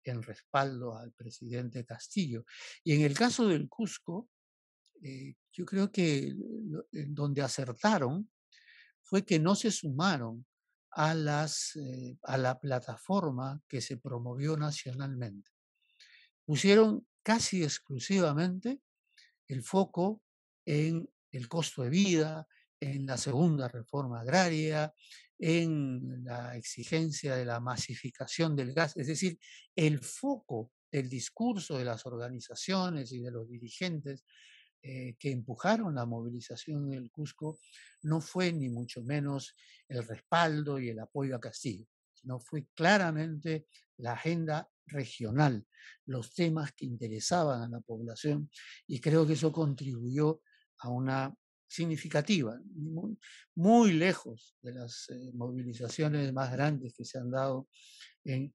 en respaldo al presidente Castillo. Y en el caso del Cusco, yo creo que en donde acertaron fue que no se sumaron a la plataforma que se promovió nacionalmente. Pusieron casi exclusivamente el foco en el costo de vida, en la segunda reforma agraria, en la exigencia de la masificación del gas, es decir, el foco del discurso de las organizaciones y de los dirigentes que empujaron la movilización en el Cusco no fue ni mucho menos el respaldo y el apoyo a Castillo, sino fue claramente la agenda regional, los temas que interesaban a la población, y creo que eso contribuyó a una significativa, muy lejos de las movilizaciones más grandes que se han dado en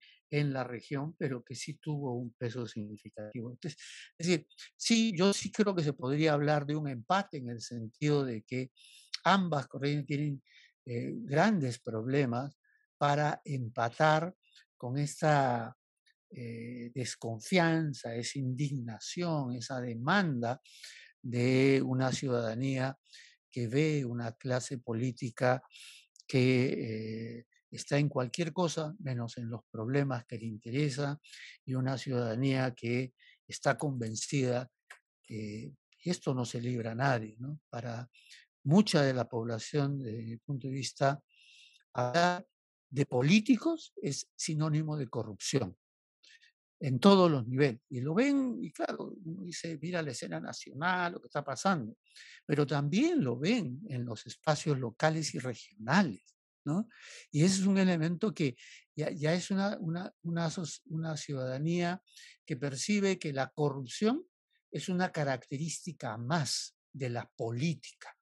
la región, pero que sí tuvo un peso significativo. Entonces, es decir, sí, yo sí creo que se podría hablar de un empate en el sentido de que ambas corrientes tienen grandes problemas para empatar con esta desconfianza, esa indignación, esa demanda de una ciudadanía que ve una clase política que está en cualquier cosa menos en los problemas que le interesan, y una ciudadanía que está convencida que esto no se libra a nadie, ¿no? Para mucha de la población, desde mi punto de vista, hablar de políticos es sinónimo de corrupción en todos los niveles. Y lo ven, y claro, uno dice, mira la escena nacional, lo que está pasando, pero también lo ven en los espacios locales y regionales, ¿no? Y ese es un elemento que ya es una ciudadanía que percibe que la corrupción es una característica más de la política.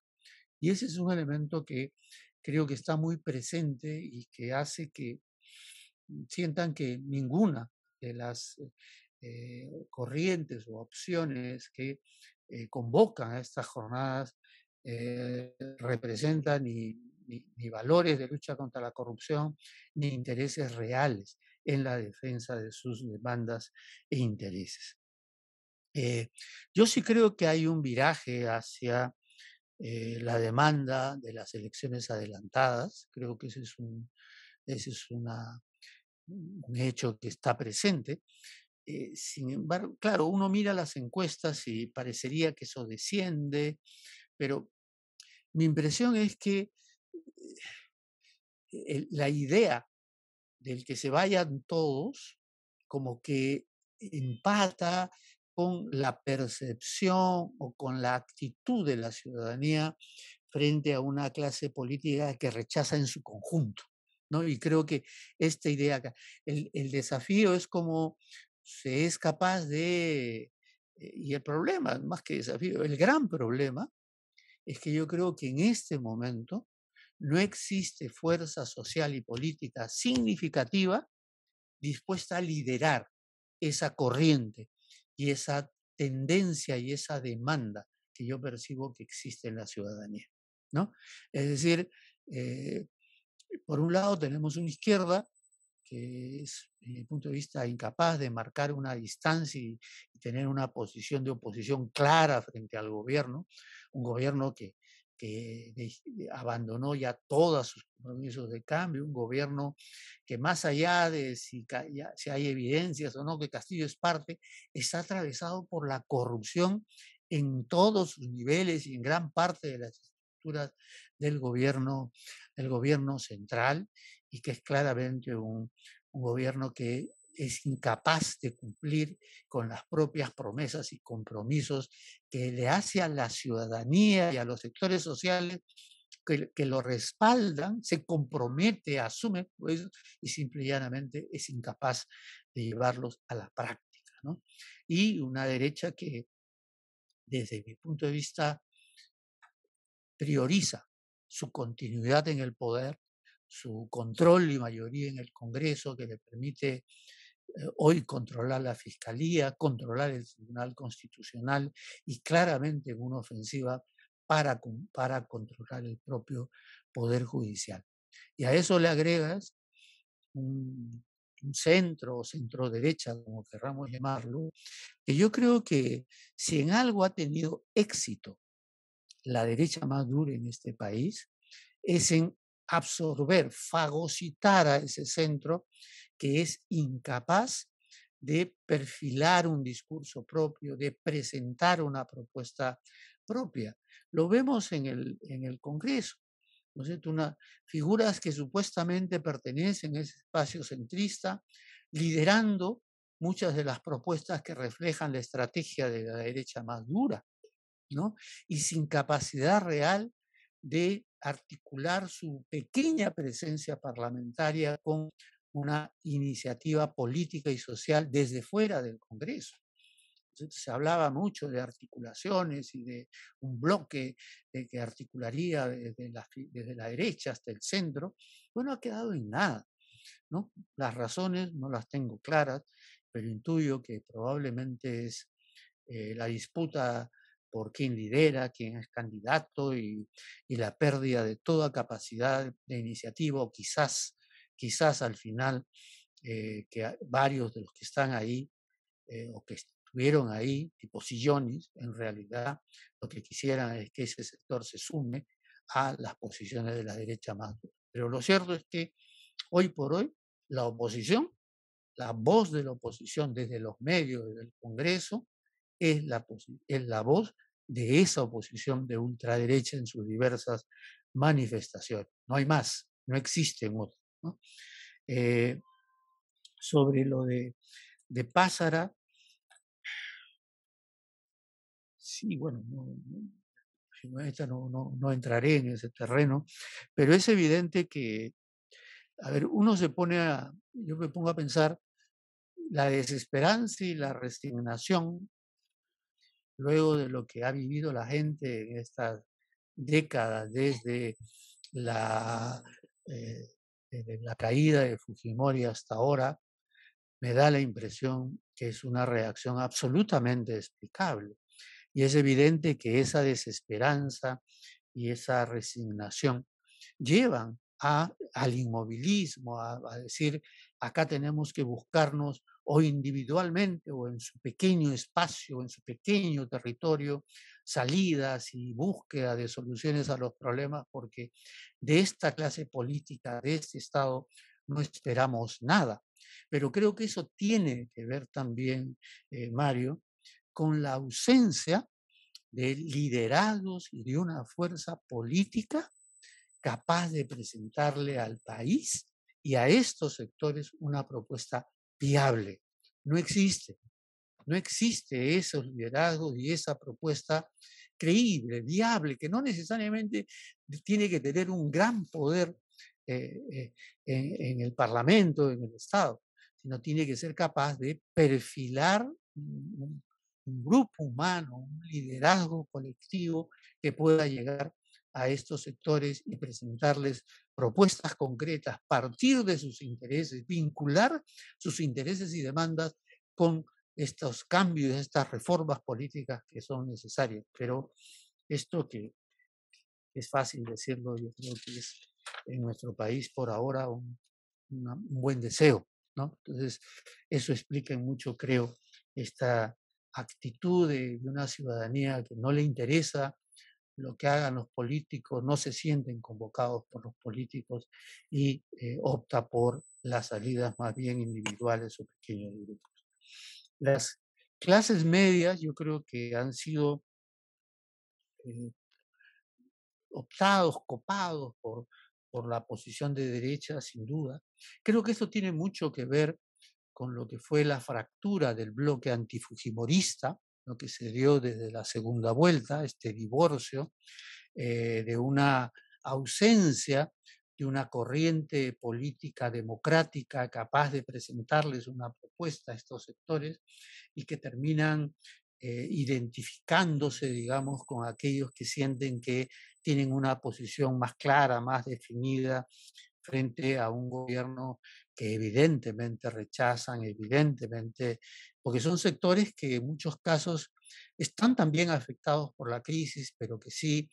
Y ese es un elemento que creo que está muy presente y que hace que sientan que ninguna de las corrientes o opciones que convocan a estas jornadas representan ni valores de lucha contra la corrupción, ni intereses reales en la defensa de sus demandas e intereses. Yo sí creo que hay un viraje hacia la demanda de las elecciones adelantadas. Creo que ese es un hecho que está presente. Sin embargo, claro, uno mira las encuestas y parecería que eso desciende, pero mi impresión es que la idea del que se vayan todos como que empata con la percepción o con la actitud de la ciudadanía frente a una clase política que rechaza en su conjunto, ¿no? Y creo que esta idea, el desafío es cómo se es capaz de, y el problema, más que desafío, el gran problema es que yo creo que en este momento no existe fuerza social y política significativa dispuesta a liderar esa corriente y esa tendencia y esa demanda que yo percibo que existe en la ciudadanía, ¿no? Es decir, por un lado tenemos una izquierda que es, desde mi punto de vista, incapaz de marcar una distancia y tener una posición de oposición clara frente al gobierno, un gobierno que abandonó ya todos sus compromisos de cambio, un gobierno que más allá de si hay evidencias o no que Castillo es parte, está atravesado por la corrupción en todos sus niveles y en gran parte de las estructuras del gobierno central, y que es claramente un gobierno que es incapaz de cumplir con las propias promesas y compromisos que le hace a la ciudadanía y a los sectores sociales que lo respaldan, se compromete, asume, pues, y simple y llanamente es incapaz de llevarlos a la práctica, ¿no? Y una derecha que, desde mi punto de vista, prioriza su continuidad en el poder, su control y mayoría en el Congreso, que le permite hoy controlar la Fiscalía, controlar el Tribunal Constitucional y claramente en una ofensiva para controlar el propio Poder Judicial. Y a eso le agregas un centro o centro derecha, como querramos llamarlo, que yo creo que si en algo ha tenido éxito la derecha más dura en este país, es en absorber, fagocitar a ese centro que es incapaz de perfilar un discurso propio, de presentar una propuesta propia. Lo vemos en el Congreso, ¿no es cierto? Figuras que supuestamente pertenecen a ese espacio centrista, liderando muchas de las propuestas que reflejan la estrategia de la derecha más dura. ¿no? Y sin capacidad real de articular su pequeña presencia parlamentaria con una iniciativa política y social desde fuera del Congreso. Entonces, se hablaba mucho de articulaciones y de un bloque que articularía desde la derecha hasta el centro. Bueno, ha quedado en nada, ¿no? Las razones no las tengo claras, pero intuyo que probablemente es la disputa por quién lidera, quién es candidato y la pérdida de toda capacidad de iniciativa o quizás al final que varios de los que están ahí o que estuvieron ahí, tipo sillones, en realidad lo que quisieran es que ese sector se sume a las posiciones de la derecha más dura. Pero lo cierto es que hoy por hoy la oposición, la voz de la oposición desde los medios del Congreso, es la voz de esa oposición de ultraderecha en sus diversas manifestaciones. No hay más, no existen otros, ¿no? Sobre lo de Pázara, sí, bueno, no entraré en ese terreno, pero es evidente que, a ver, yo me pongo a pensar, la desesperanza y la resignación, luego de lo que ha vivido la gente en estas décadas, la, desde la caída de Fujimori hasta ahora, me da la impresión que es una reacción absolutamente explicable. Y es evidente que esa desesperanza y esa resignación llevan al inmovilismo, a decir, acá tenemos que buscarnos o individualmente o en su pequeño espacio, en su pequeño territorio, salidas y búsqueda de soluciones a los problemas, porque de esta clase política, de este Estado, no esperamos nada. Pero creo que eso tiene que ver también, Mario, con la ausencia de liderazgos y de una fuerza política capaz de presentarle al país y a estos sectores una propuesta viable. No existe, no existe esos liderazgos y esa propuesta creíble, viable, que no necesariamente tiene que tener un gran poder en el Parlamento, en el Estado, sino tiene que ser capaz de perfilar un grupo humano, un liderazgo colectivo que pueda llegar a estos sectores y presentarles propuestas concretas, partir de sus intereses, vincular sus intereses y demandas con estos cambios, estas reformas políticas que son necesarias. Pero esto que es fácil decirlo, yo creo que es en nuestro país por ahora un buen deseo, ¿no? Entonces, eso explica mucho, creo, esta actitud de una ciudadanía que no le interesa lo que hagan los políticos, no se sienten convocados por los políticos y opta por las salidas más bien individuales o pequeños grupos. Las clases medias yo creo que han sido eh, optados, copados por la posición de derecha, sin duda. Creo que eso tiene mucho que ver con lo que fue la fractura del bloque antifujimorista, lo que se dio desde la segunda vuelta, este divorcio, de una ausencia de una corriente política democrática capaz de presentarles una propuesta a estos sectores y que terminan identificándose, digamos, con aquellos que sienten que tienen una posición más clara, más definida frente a un gobierno que evidentemente rechazan, evidentemente, porque son sectores que en muchos casos están también afectados por la crisis, pero que sí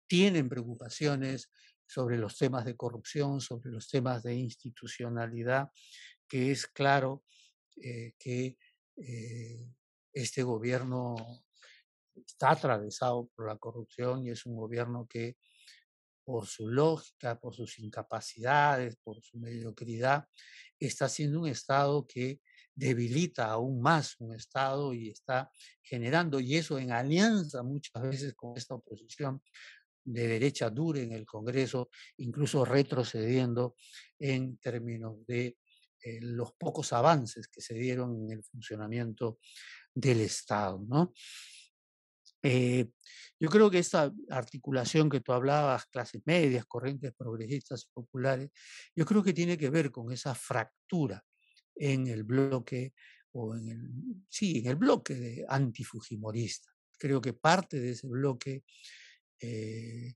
tienen preocupaciones sobre los temas de corrupción, sobre los temas de institucionalidad, que es claro que este gobierno está atravesado por la corrupción y es un gobierno que por su lógica, por sus incapacidades, por su mediocridad, está siendo un Estado que debilita aún más un Estado y está generando, y eso en alianza muchas veces con esta oposición de derecha dura en el Congreso, incluso retrocediendo en términos de los pocos avances que se dieron en el funcionamiento del Estado, ¿no? Eh, yo creo que esta articulación que tú hablabas, clases medias, corrientes progresistas y populares, yo creo que tiene que ver con esa fractura en el bloque, o en el, sí, en el bloque de antifujimorista. Creo que parte de ese bloque eh,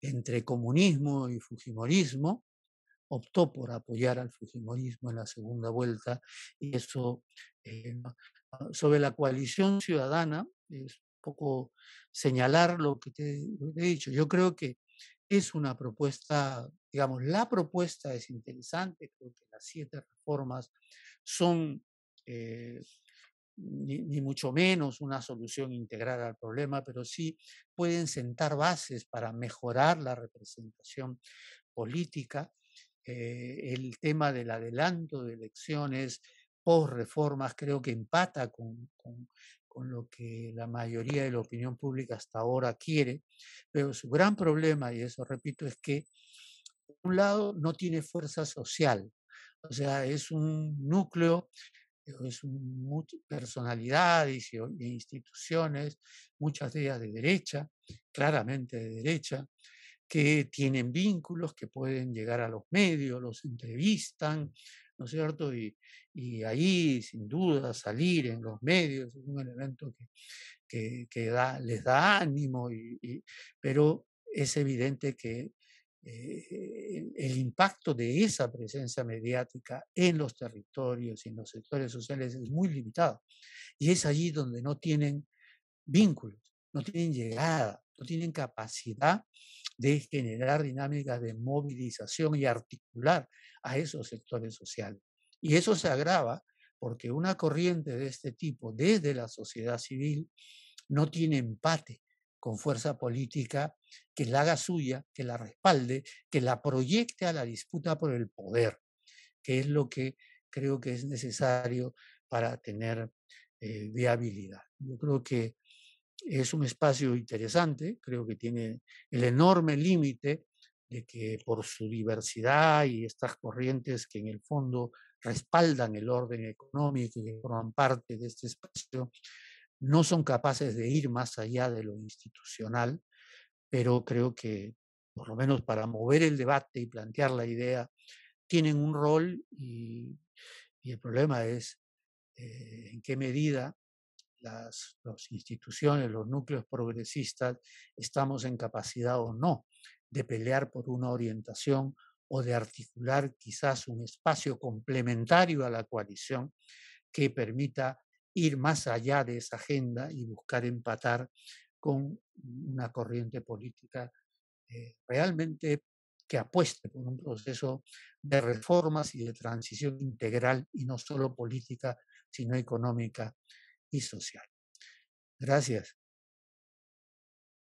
entre comunismo y fujimorismo optó por apoyar al fujimorismo en la segunda vuelta, y eso sobre la coalición ciudadana es un poco señalar lo que te he dicho. Yo creo que es una propuesta, digamos, la propuesta es interesante, creo que las 7 reformas son ni mucho menos una solución integral al problema, pero sí pueden sentar bases para mejorar la representación política. El tema del adelanto de elecciones post reformas creo que empata con lo que la mayoría de la opinión pública hasta ahora quiere, pero su gran problema, y eso repito, es que por un lado no tiene fuerza social, o sea, es un núcleo, es personalidades e instituciones, muchas de ellas de derecha, claramente de derecha, que tienen vínculos, que pueden llegar a los medios, los entrevistan, ¿no es cierto? Y ahí, sin duda, salir en los medios es un elemento que les da ánimo, pero es evidente que el impacto de esa presencia mediática en los territorios y en los sectores sociales es muy limitado. Y es allí donde no tienen vínculos, no tienen llegada, no tienen capacidad de generar dinámicas de movilización y articular a esos sectores sociales. Y eso se agrava porque una corriente de este tipo desde la sociedad civil no tiene empate con fuerza política que la haga suya, que la respalde, que la proyecte a la disputa por el poder, que es lo que creo que es necesario para tener viabilidad. Yo creo que es un espacio interesante, creo que tiene el enorme límite de que por su diversidad y estas corrientes que en el fondo respaldan el orden económico y que forman parte de este espacio, no son capaces de ir más allá de lo institucional, pero creo que por lo menos para mover el debate y plantear la idea, tienen un rol, y el problema es en qué medida las instituciones, los núcleos progresistas, estamos en capacidad o no de pelear por una orientación o de articular quizás un espacio complementario a la coalición que permita ir más allá de esa agenda y buscar empatar con una corriente política realmente que apueste por un proceso de reformas y de transición integral, y no solo política, sino económica y social. Gracias.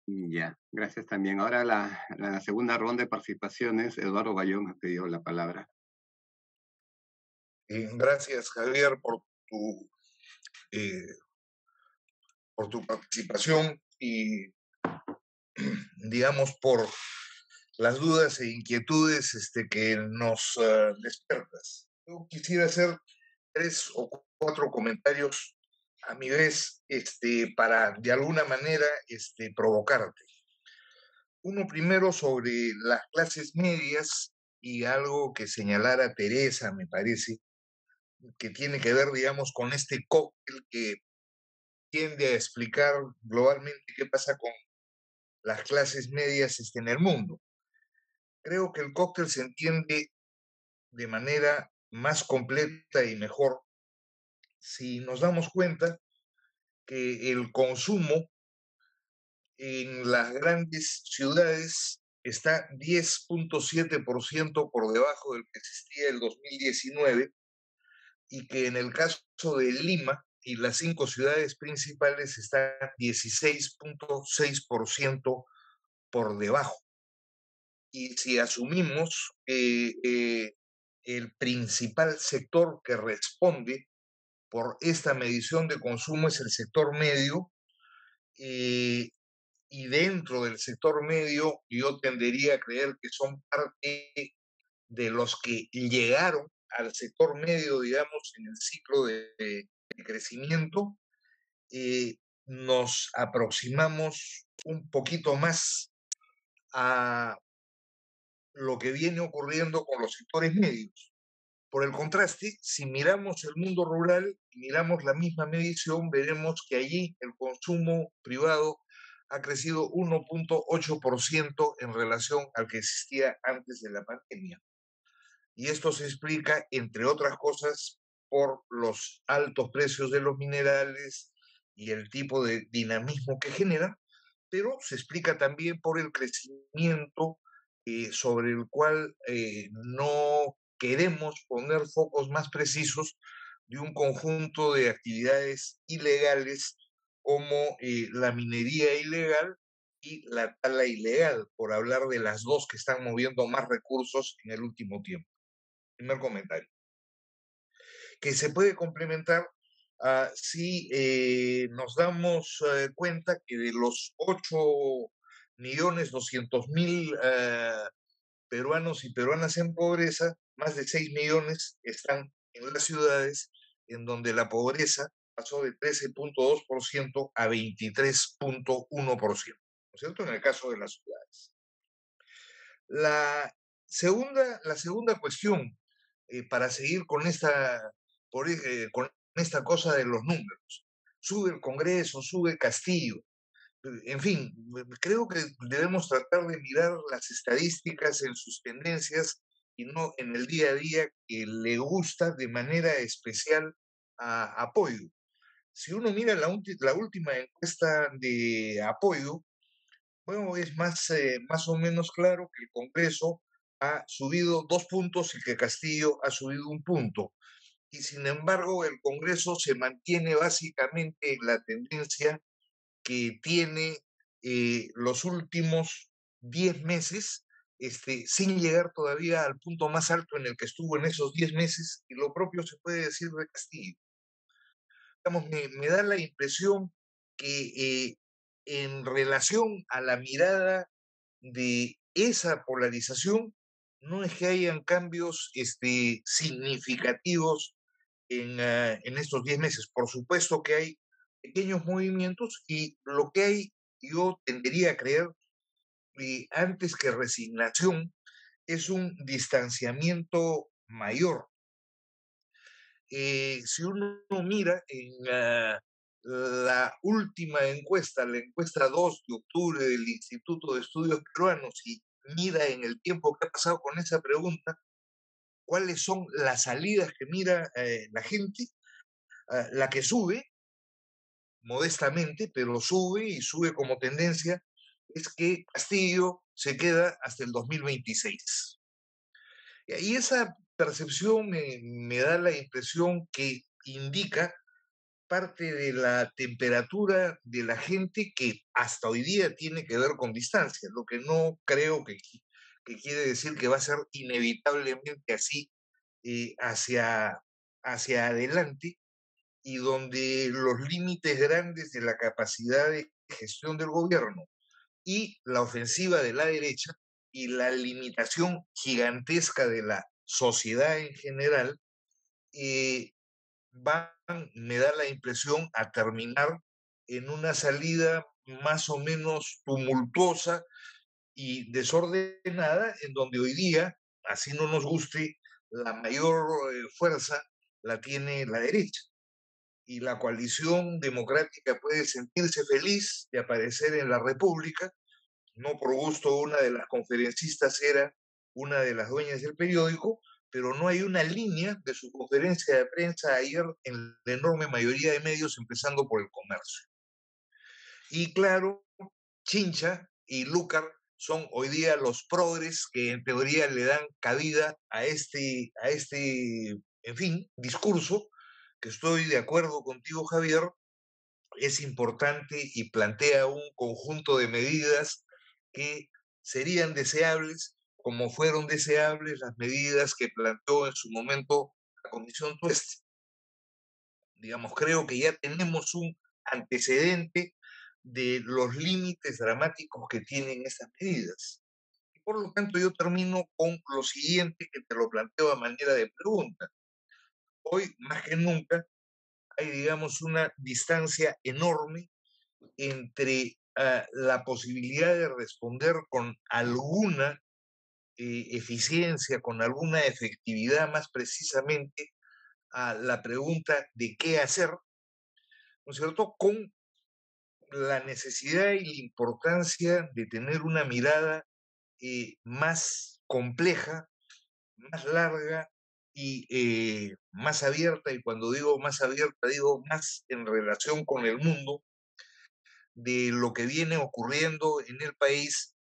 Ya, gracias también. Ahora la segunda ronda de participaciones, Eduardo Bayón ha pedido la palabra. Gracias, Javier, eh, por tu participación y, digamos, por las dudas e inquietudes que nos despertas. Yo quisiera hacer 3 o 4 comentarios a mi vez, para de alguna manera provocarte. Uno primero sobre las clases medias y algo que señalara Teresa, me parece, que tiene que ver, digamos, con este cóctel que tiende a explicar globalmente qué pasa con las clases medias en el mundo. Creo que el cóctel se entiende de manera más completa y mejor si nos damos cuenta que el consumo en las grandes ciudades está 10.7% por debajo del que existía el 2019, y que en el caso de Lima y las 5 ciudades principales está 16.6% por debajo. Y si asumimos que el principal sector que responde por esta medición de consumo es el sector medio, y dentro del sector medio yo tendería a creer que son parte de los que llegaron al sector medio, digamos, en el ciclo de crecimiento, nos aproximamos un poquito más a lo que viene ocurriendo con los sectores medios. Por el contraste, si miramos el mundo rural, miramos la misma medición, veremos que allí el consumo privado ha crecido 1.8% en relación al que existía antes de la pandemia. Y esto se explica, entre otras cosas, por los altos precios de los minerales y el tipo de dinamismo que generan, pero se explica también por el crecimiento sobre el cual no queremos poner focos más precisos de un conjunto de actividades ilegales como la minería ilegal y la tala ilegal, por hablar de las dos que están moviendo más recursos en el último tiempo. Primer comentario. Que se puede complementar si nos damos cuenta que de los 8.200.000 peruanos y peruanas en pobreza, más de 6 millones están en las ciudades, en donde la pobreza pasó de 13.2% a 23.1%, ¿no es cierto? En el caso de las ciudades. La segunda cuestión, para seguir con con esta cosa de los números. Sube el Congreso, sube Castillo. En fin, creo que debemos tratar de mirar las estadísticas en sus tendencias y no en el día a día que le gusta de manera especial a Apoyo. Si uno mira la última encuesta de Apoyo, bueno, es más o menos claro que el Congreso ha subido 2 puntos y que Castillo ha subido 1 punto. Y sin embargo, el Congreso se mantiene básicamente en la tendencia que tiene los últimos 10 meses, sin llegar todavía al punto más alto en el que estuvo en esos 10 meses, y lo propio se puede decir de Castillo. Digamos, me da la impresión que en relación a la mirada de esa polarización, no es que hayan cambios significativos en estos 10 meses. Por supuesto que hay pequeños movimientos y lo que hay, yo tendería a creer, antes que resignación, es un distanciamiento mayor. Si uno mira en la última encuesta, la encuesta 2 de octubre del Instituto de Estudios Peruanos, y mira en el tiempo que ha pasado con esa pregunta, cuáles son las salidas que mira la gente, la que sube, modestamente, pero sube y sube como tendencia, es que Castillo se queda hasta el 2026. Y esa percepción me da la impresión que indica parte de la temperatura de la gente que hasta hoy día tiene que ver con distancia, lo que no creo que quiere decir que va a ser inevitablemente así hacia adelante, y donde los límites grandes de la capacidad de gestión del gobierno y la ofensiva de la derecha y la limitación gigantesca de la sociedad en general van, me da la impresión, a terminar en una salida más o menos tumultuosa y desordenada, en donde hoy día, así no nos guste, la mayor fuerza la tiene la derecha. Y la coalición democrática puede sentirse feliz de aparecer en la República. No por gusto, una de las conferencistas era una de las dueñas del periódico, pero no hay una línea de su conferencia de prensa ayer en la enorme mayoría de medios, empezando por El Comercio. Y claro, Chincha y Lucar son hoy día los progres que en teoría le dan cabida a este, en fin, discurso, que estoy de acuerdo contigo, Javier, es importante y plantea un conjunto de medidas que serían deseables, como fueron deseables las medidas que planteó en su momento la Comisión Tueste. Digamos, creo que ya tenemos un antecedente de los límites dramáticos que tienen esas medidas. Y por lo tanto, yo termino con lo siguiente, que te lo planteo a manera de pregunta. Hoy, más que nunca, hay, digamos, una distancia enorme entre la posibilidad de responder con alguna eficiencia, con alguna efectividad más precisamente a la pregunta de qué hacer, ¿no es cierto?, con la necesidad y la importancia de tener una mirada más compleja, más larga y más abierta, y cuando digo más abierta, digo más en relación con el mundo, de lo que viene ocurriendo en el país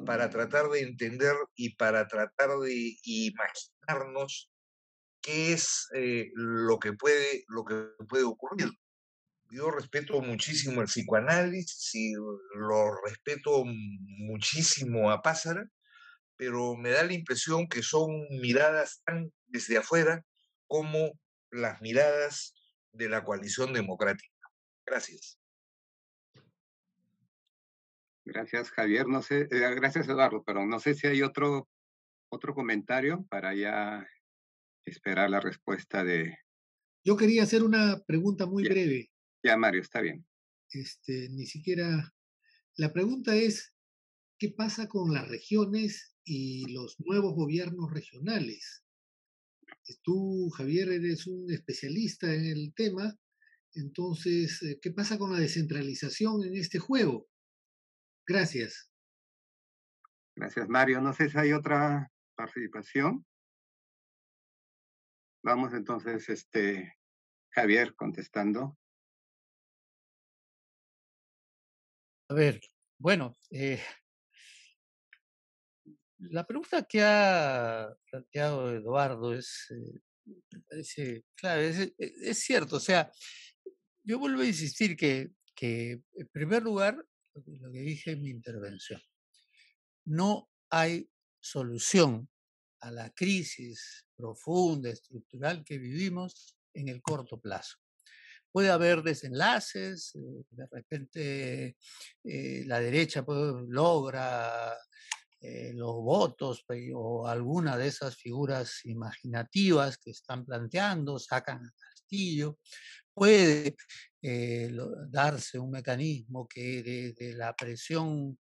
para tratar de entender y para tratar de imaginarnos qué es lo que puede ocurrir. Yo respeto muchísimo el psicoanálisis y lo respeto muchísimo a Pássara, pero me da la impresión que son miradas tan desde afuera como las miradas de la coalición democrática. Gracias. Gracias, Javier. No sé, gracias, Eduardo, pero no sé si hay otro comentario para ya esperar la respuesta de... Yo quería hacer una pregunta muy breve. Ya, Mario, está bien. Ni siquiera... La pregunta es, ¿qué pasa con las regiones y los nuevos gobiernos regionales? Tú, Javier, eres un especialista en el tema, entonces, ¿qué pasa con la descentralización en este juego? Gracias. Gracias, Mario. No sé si hay otra participación. Vamos entonces, Javier, contestando. A ver, bueno, la pregunta que ha planteado Eduardo me parece, claro, es cierto. O sea, yo vuelvo a insistir que en primer lugar, lo que dije en mi intervención, no hay solución a la crisis profunda, estructural que vivimos en el corto plazo. Puede haber desenlaces, de repente la derecha logra los votos o alguna de esas figuras imaginativas que están planteando, sacan a Castillo. Puede darse un mecanismo que desde la presión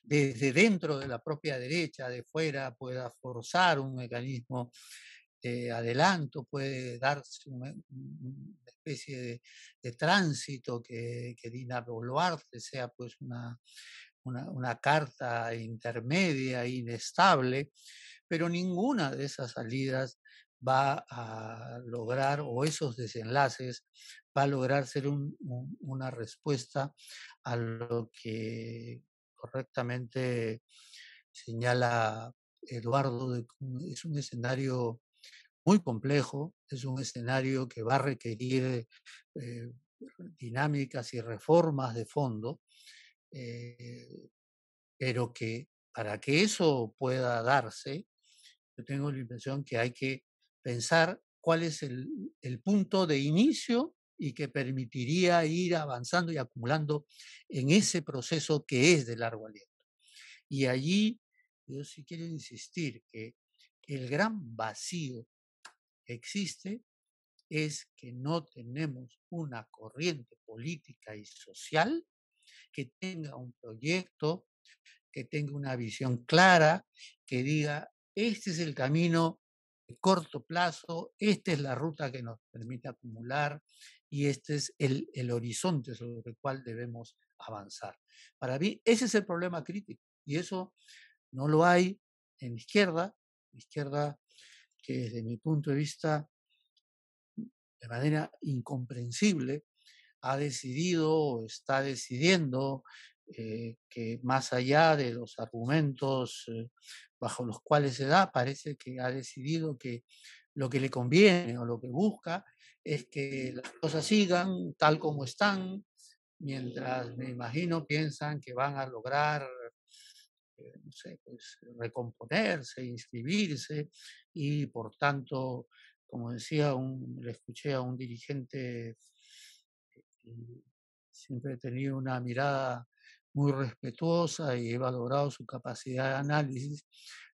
desde dentro de la propia derecha, de fuera, pueda forzar un mecanismo de adelanto, puede darse una especie de tránsito que Dina Boluarte sea pues una carta intermedia, inestable, pero ninguna de esas salidas va a lograr, o esos desenlaces, va a lograr ser una respuesta a lo que correctamente señala Eduardo, es un escenario muy complejo, es un escenario que va a requerir dinámicas y reformas de fondo, pero que para que eso pueda darse, yo tengo la impresión que hay que pensar cuál es el punto de inicio y que permitiría ir avanzando y acumulando en ese proceso que es de largo aliento. Y allí yo sí quiero insistir que el gran vacío que existe es que no tenemos una corriente política y social que tenga un proyecto, que tenga una visión clara, que diga, este es el camino de corto plazo, esta es la ruta que nos permite acumular y este es el horizonte sobre el cual debemos avanzar. Para mí, ese es el problema crítico y eso no lo hay en la izquierda que desde mi punto de vista, de manera incomprensible, ha decidido o está decidiendo que más allá de los argumentos bajo los cuales se da, parece que ha decidido que lo que le conviene o lo que busca es que las cosas sigan tal como están, mientras me imagino piensan que van a lograr no sé, pues recomponerse, inscribirse y por tanto, como decía, le escuché a un dirigente y siempre he tenido una mirada muy respetuosa y he valorado su capacidad de análisis,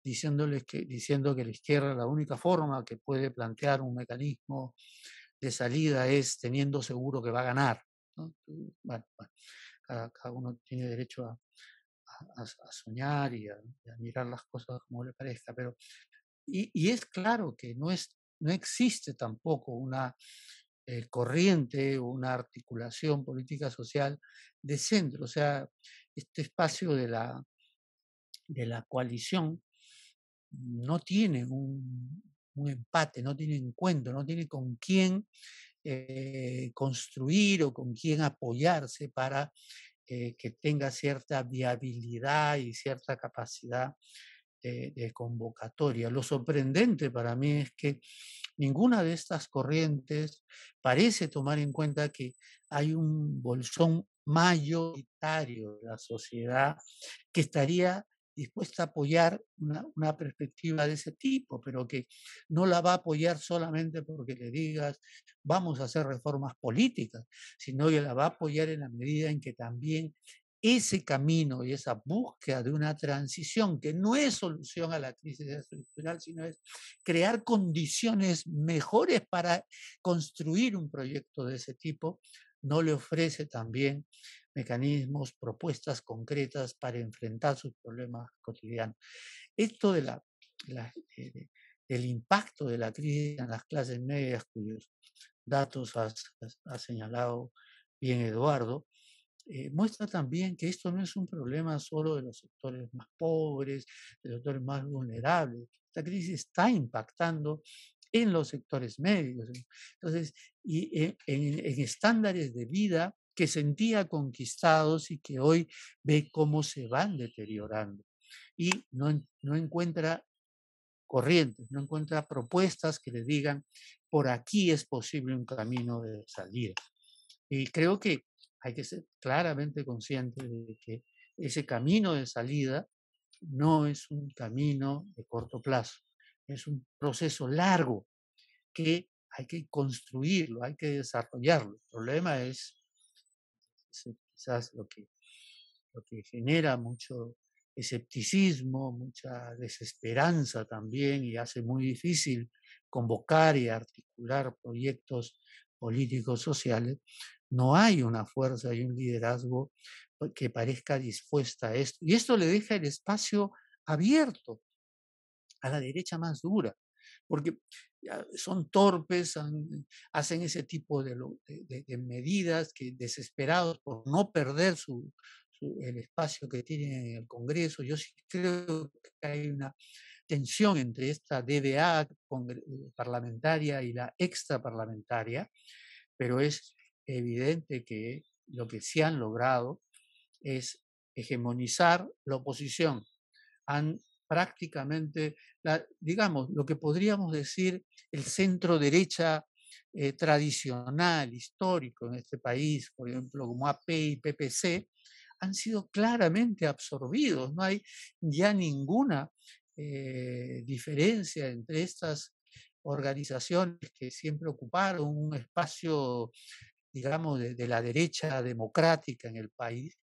diciendo que la izquierda la única forma que puede plantear un mecanismo de salida es teniendo seguro que va a ganar, ¿no? Bueno, cada uno tiene derecho a soñar y a mirar las cosas como le parezca, pero y es claro que no existe tampoco una corriente o una articulación política social de centro, o sea, este espacio de la coalición no tiene un empate, no tiene encuentro, no tiene con quién construir o con quién apoyarse para que tenga cierta viabilidad y cierta capacidad de convocatoria. Lo sorprendente para mí es que ninguna de estas corrientes parece tomar en cuenta que hay un bolsón mayoritario de la sociedad que estaría dispuesta a apoyar una perspectiva de ese tipo, pero que no la va a apoyar solamente porque le digas vamos a hacer reformas políticas, sino que la va a apoyar en la medida en que también ese camino y esa búsqueda de una transición que no es solución a la crisis estructural, sino es crear condiciones mejores para construir un proyecto de ese tipo, no le ofrece también mecanismos, propuestas concretas para enfrentar sus problemas cotidianos. Esto del impacto de la crisis en las clases medias, cuyos datos ha señalado bien Eduardo, muestra también que esto no es un problema solo de los sectores más pobres, de los sectores más vulnerables. Esta crisis está impactando en los sectores medios. Entonces, y en estándares de vida que sentía conquistados y que hoy ve cómo se van deteriorando. Y no encuentra corrientes, no encuentra propuestas que le digan, por aquí es posible un camino de salida. Y creo que hay que ser claramente consciente de que ese camino de salida no es un camino de corto plazo, es un proceso largo que hay que construirlo, hay que desarrollarlo. El problema es quizás lo que genera mucho escepticismo, mucha desesperanza también y hace muy difícil convocar y articular proyectos políticos sociales. No hay una fuerza y un liderazgo que parezca dispuesta a esto. Y esto le deja el espacio abierto a la derecha más dura, porque son torpes, hacen ese tipo de medidas que desesperados por no perder el espacio que tienen en el Congreso. Yo sí creo que hay una tensión entre esta DBA parlamentaria y la extraparlamentaria, pero es evidente que lo que sí han logrado es hegemonizar la oposición. Han prácticamente, digamos, lo que podríamos decir el centro derecha tradicional, histórico en este país, por ejemplo, como AP y PPC, han sido claramente absorbidos. No hay ya ninguna diferencia entre estas organizaciones que siempre ocuparon un espacio, digamos, de la derecha democrática en el país,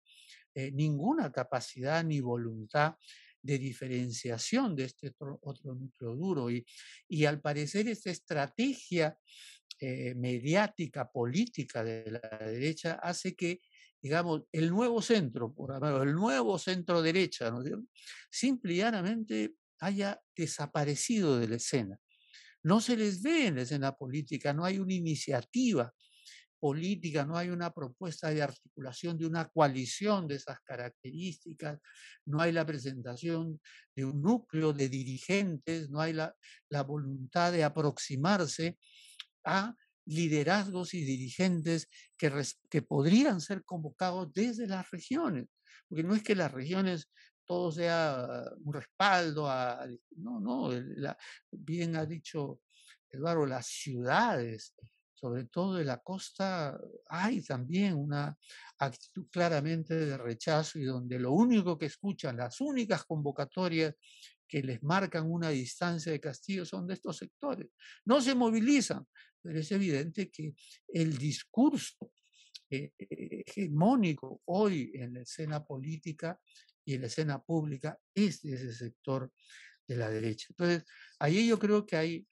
ninguna capacidad ni voluntad de diferenciación de este otro núcleo duro. Y al parecer esta estrategia mediática, política de la derecha hace que, digamos, el nuevo centro, el nuevo centro derecha, ¿no? Simple y llanamente haya desaparecido de la escena. No se les ve en la escena política, no hay una iniciativa política, no hay una propuesta de articulación de una coalición de esas características, no hay la presentación de un núcleo de dirigentes, no hay la voluntad de aproximarse a liderazgos y dirigentes que podrían ser convocados desde las regiones, porque no es que las regiones todo sea un respaldo no, bien ha dicho Eduardo, las ciudades, sobre todo de la costa, hay también una actitud claramente de rechazo y donde lo único que escuchan, las únicas convocatorias que les marcan una distancia de castigo son de estos sectores. No se movilizan, pero es evidente que el discurso hegemónico hoy en la escena política y en la escena pública es de ese sector de la derecha. Entonces, ahí yo creo que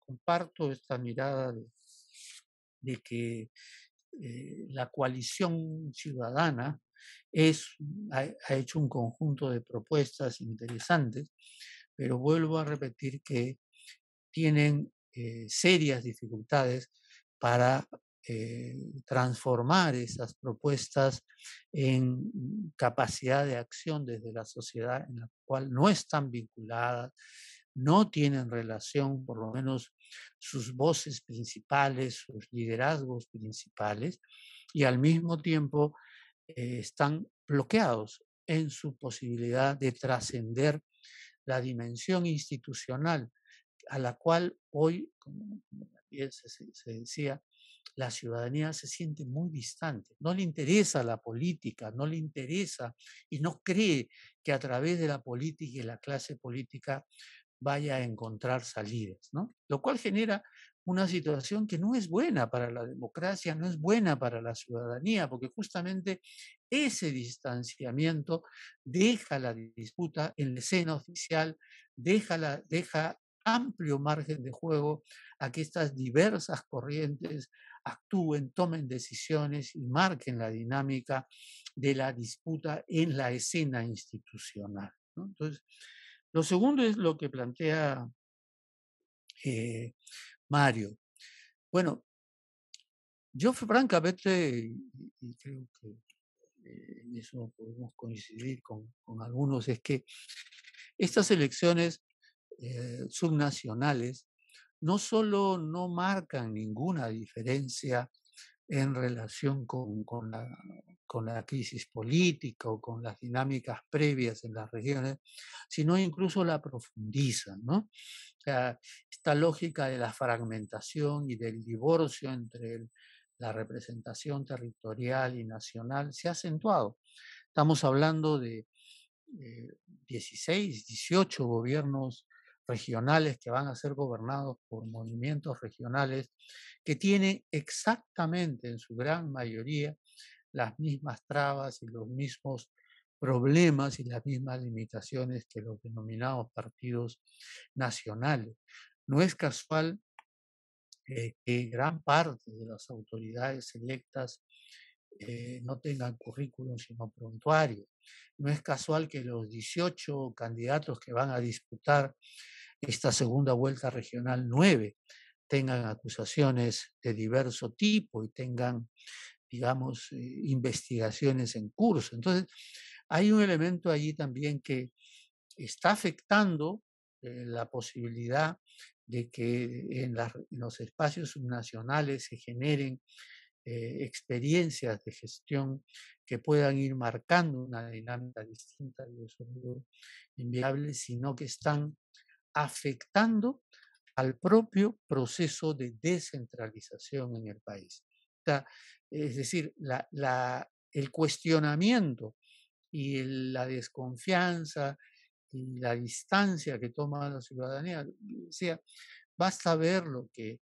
comparto esta mirada de que la coalición ciudadana ha hecho un conjunto de propuestas interesantes, pero vuelvo a repetir que tienen serias dificultades para transformar esas propuestas en capacidad de acción desde la sociedad, en la cual no están vinculadas, no tienen relación, por lo menos sus voces principales, sus liderazgos principales, y al mismo tiempo están bloqueados en su posibilidad de trascender la dimensión institucional a la cual hoy, como también se decía, la ciudadanía se siente muy distante. No le interesa la política, no le interesa y no cree que a través de la política y la clase política vaya a encontrar salidas, ¿no? Lo cual genera una situación que no es buena para la democracia, no es buena para la ciudadanía, porque justamente ese distanciamiento deja la disputa en la escena oficial, deja amplio margen de juego a que estas diversas corrientes actúen, tomen decisiones y marquen la dinámica de la disputa en la escena institucional, ¿no? Entonces, lo segundo es lo que plantea Mario. Bueno, yo francamente, y creo que en eso podemos coincidir con algunos, es que estas elecciones subnacionales no solo no marcan ninguna diferencia en relación con la crisis política o con las dinámicas previas en las regiones, sino incluso la profundizan, ¿no? O sea, esta lógica de la fragmentación y del divorcio entre la representación territorial y nacional se ha acentuado. Estamos hablando de 16, 18 gobiernos regionales que van a ser gobernados por movimientos regionales que tienen exactamente en su gran mayoría las mismas trabas y los mismos problemas y las mismas limitaciones que los denominados partidos nacionales. No es casual que gran parte de las autoridades electas no tengan currículum sino prontuario. No es casual que los 18 candidatos que van a disputar esta segunda vuelta regional 9 tengan acusaciones de diverso tipo y tengan, digamos, investigaciones en curso. Entonces, hay un elemento allí también que está afectando la posibilidad de que en los espacios subnacionales se generen experiencias de gestión que puedan ir marcando una dinámica distinta, y eso es inviable, sino que están afectando al propio proceso de descentralización en el país. O sea, es decir, el cuestionamiento y la desconfianza y la distancia que toma la ciudadanía, decía, basta ver lo que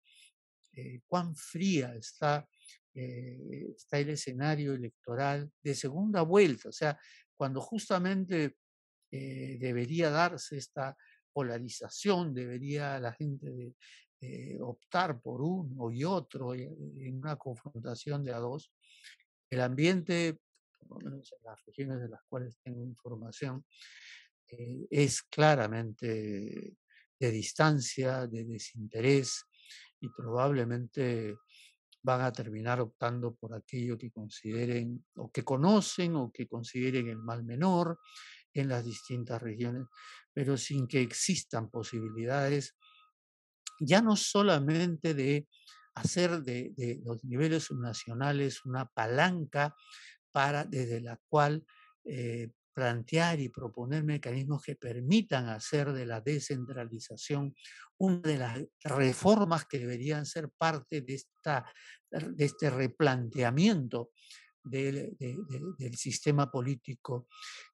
cuán fría está el escenario electoral de segunda vuelta, o sea, cuando justamente debería darse esta polarización, debería la gente optar por uno y otro en una confrontación de a dos. El ambiente, por lo menos en las regiones de las cuales tengo información, es claramente de distancia, de desinterés, y probablemente van a terminar optando por aquello que consideren o que conocen o que consideren el mal menor en las distintas regiones, pero sin que existan posibilidades ya no solamente de hacer de los niveles subnacionales una palanca desde la cual plantear y proponer mecanismos que permitan hacer de la descentralización una de las reformas que deberían ser parte de este replanteamiento del sistema político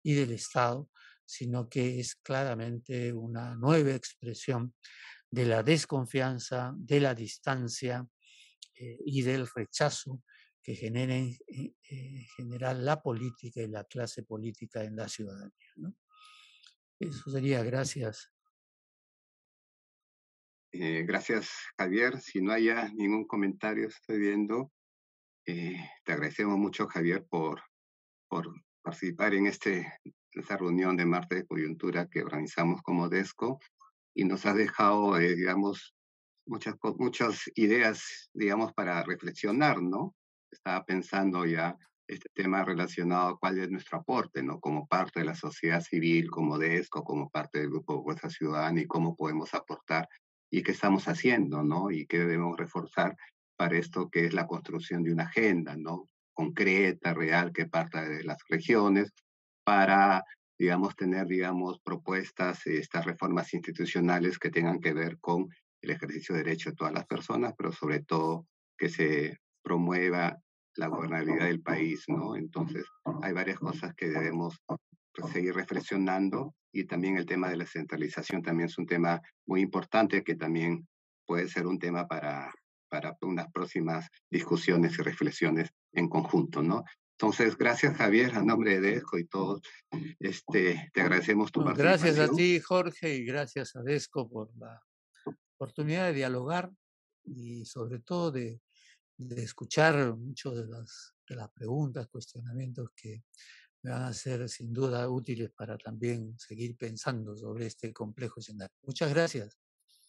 y del Estado, sino que es claramente una nueva expresión de la desconfianza, de la distancia y del rechazo que genera en general la política y la clase política en la ciudadanía, ¿no? Eso sería, gracias. Gracias, Javier. Si no haya ningún comentario, estoy viendo Te agradecemos mucho, Javier, por participar en esta reunión de martes de coyuntura que organizamos como DESCO y nos has dejado, digamos, muchas ideas, digamos, para reflexionar, ¿no? Estaba pensando ya este tema relacionado a cuál es nuestro aporte, ¿no? Como parte de la sociedad civil, como DESCO, como parte del Grupo Fuerza Ciudadana y cómo podemos aportar y qué estamos haciendo, ¿no? Y qué debemos reforzar para esto que es la construcción de una agenda, ¿no? Concreta, real, que parta de las regiones para, digamos, tener, digamos, propuestas, estas reformas institucionales que tengan que ver con el ejercicio de derecho de todas las personas, pero sobre todo que se promueva la gobernabilidad del país, ¿no? Entonces, hay varias cosas que debemos seguir reflexionando y también el tema de la centralización también es un tema muy importante que también puede ser un tema para unas próximas discusiones y reflexiones en conjunto, ¿no? Entonces, gracias Javier, a nombre de DESCO y todos, te agradecemos tu Gracias a participación. ti, Jorge, y gracias a DESCO por la oportunidad de dialogar y sobre todo de escuchar muchas de las preguntas, cuestionamientos que me van a ser sin duda útiles para también seguir pensando sobre este complejo escenario. Muchas gracias.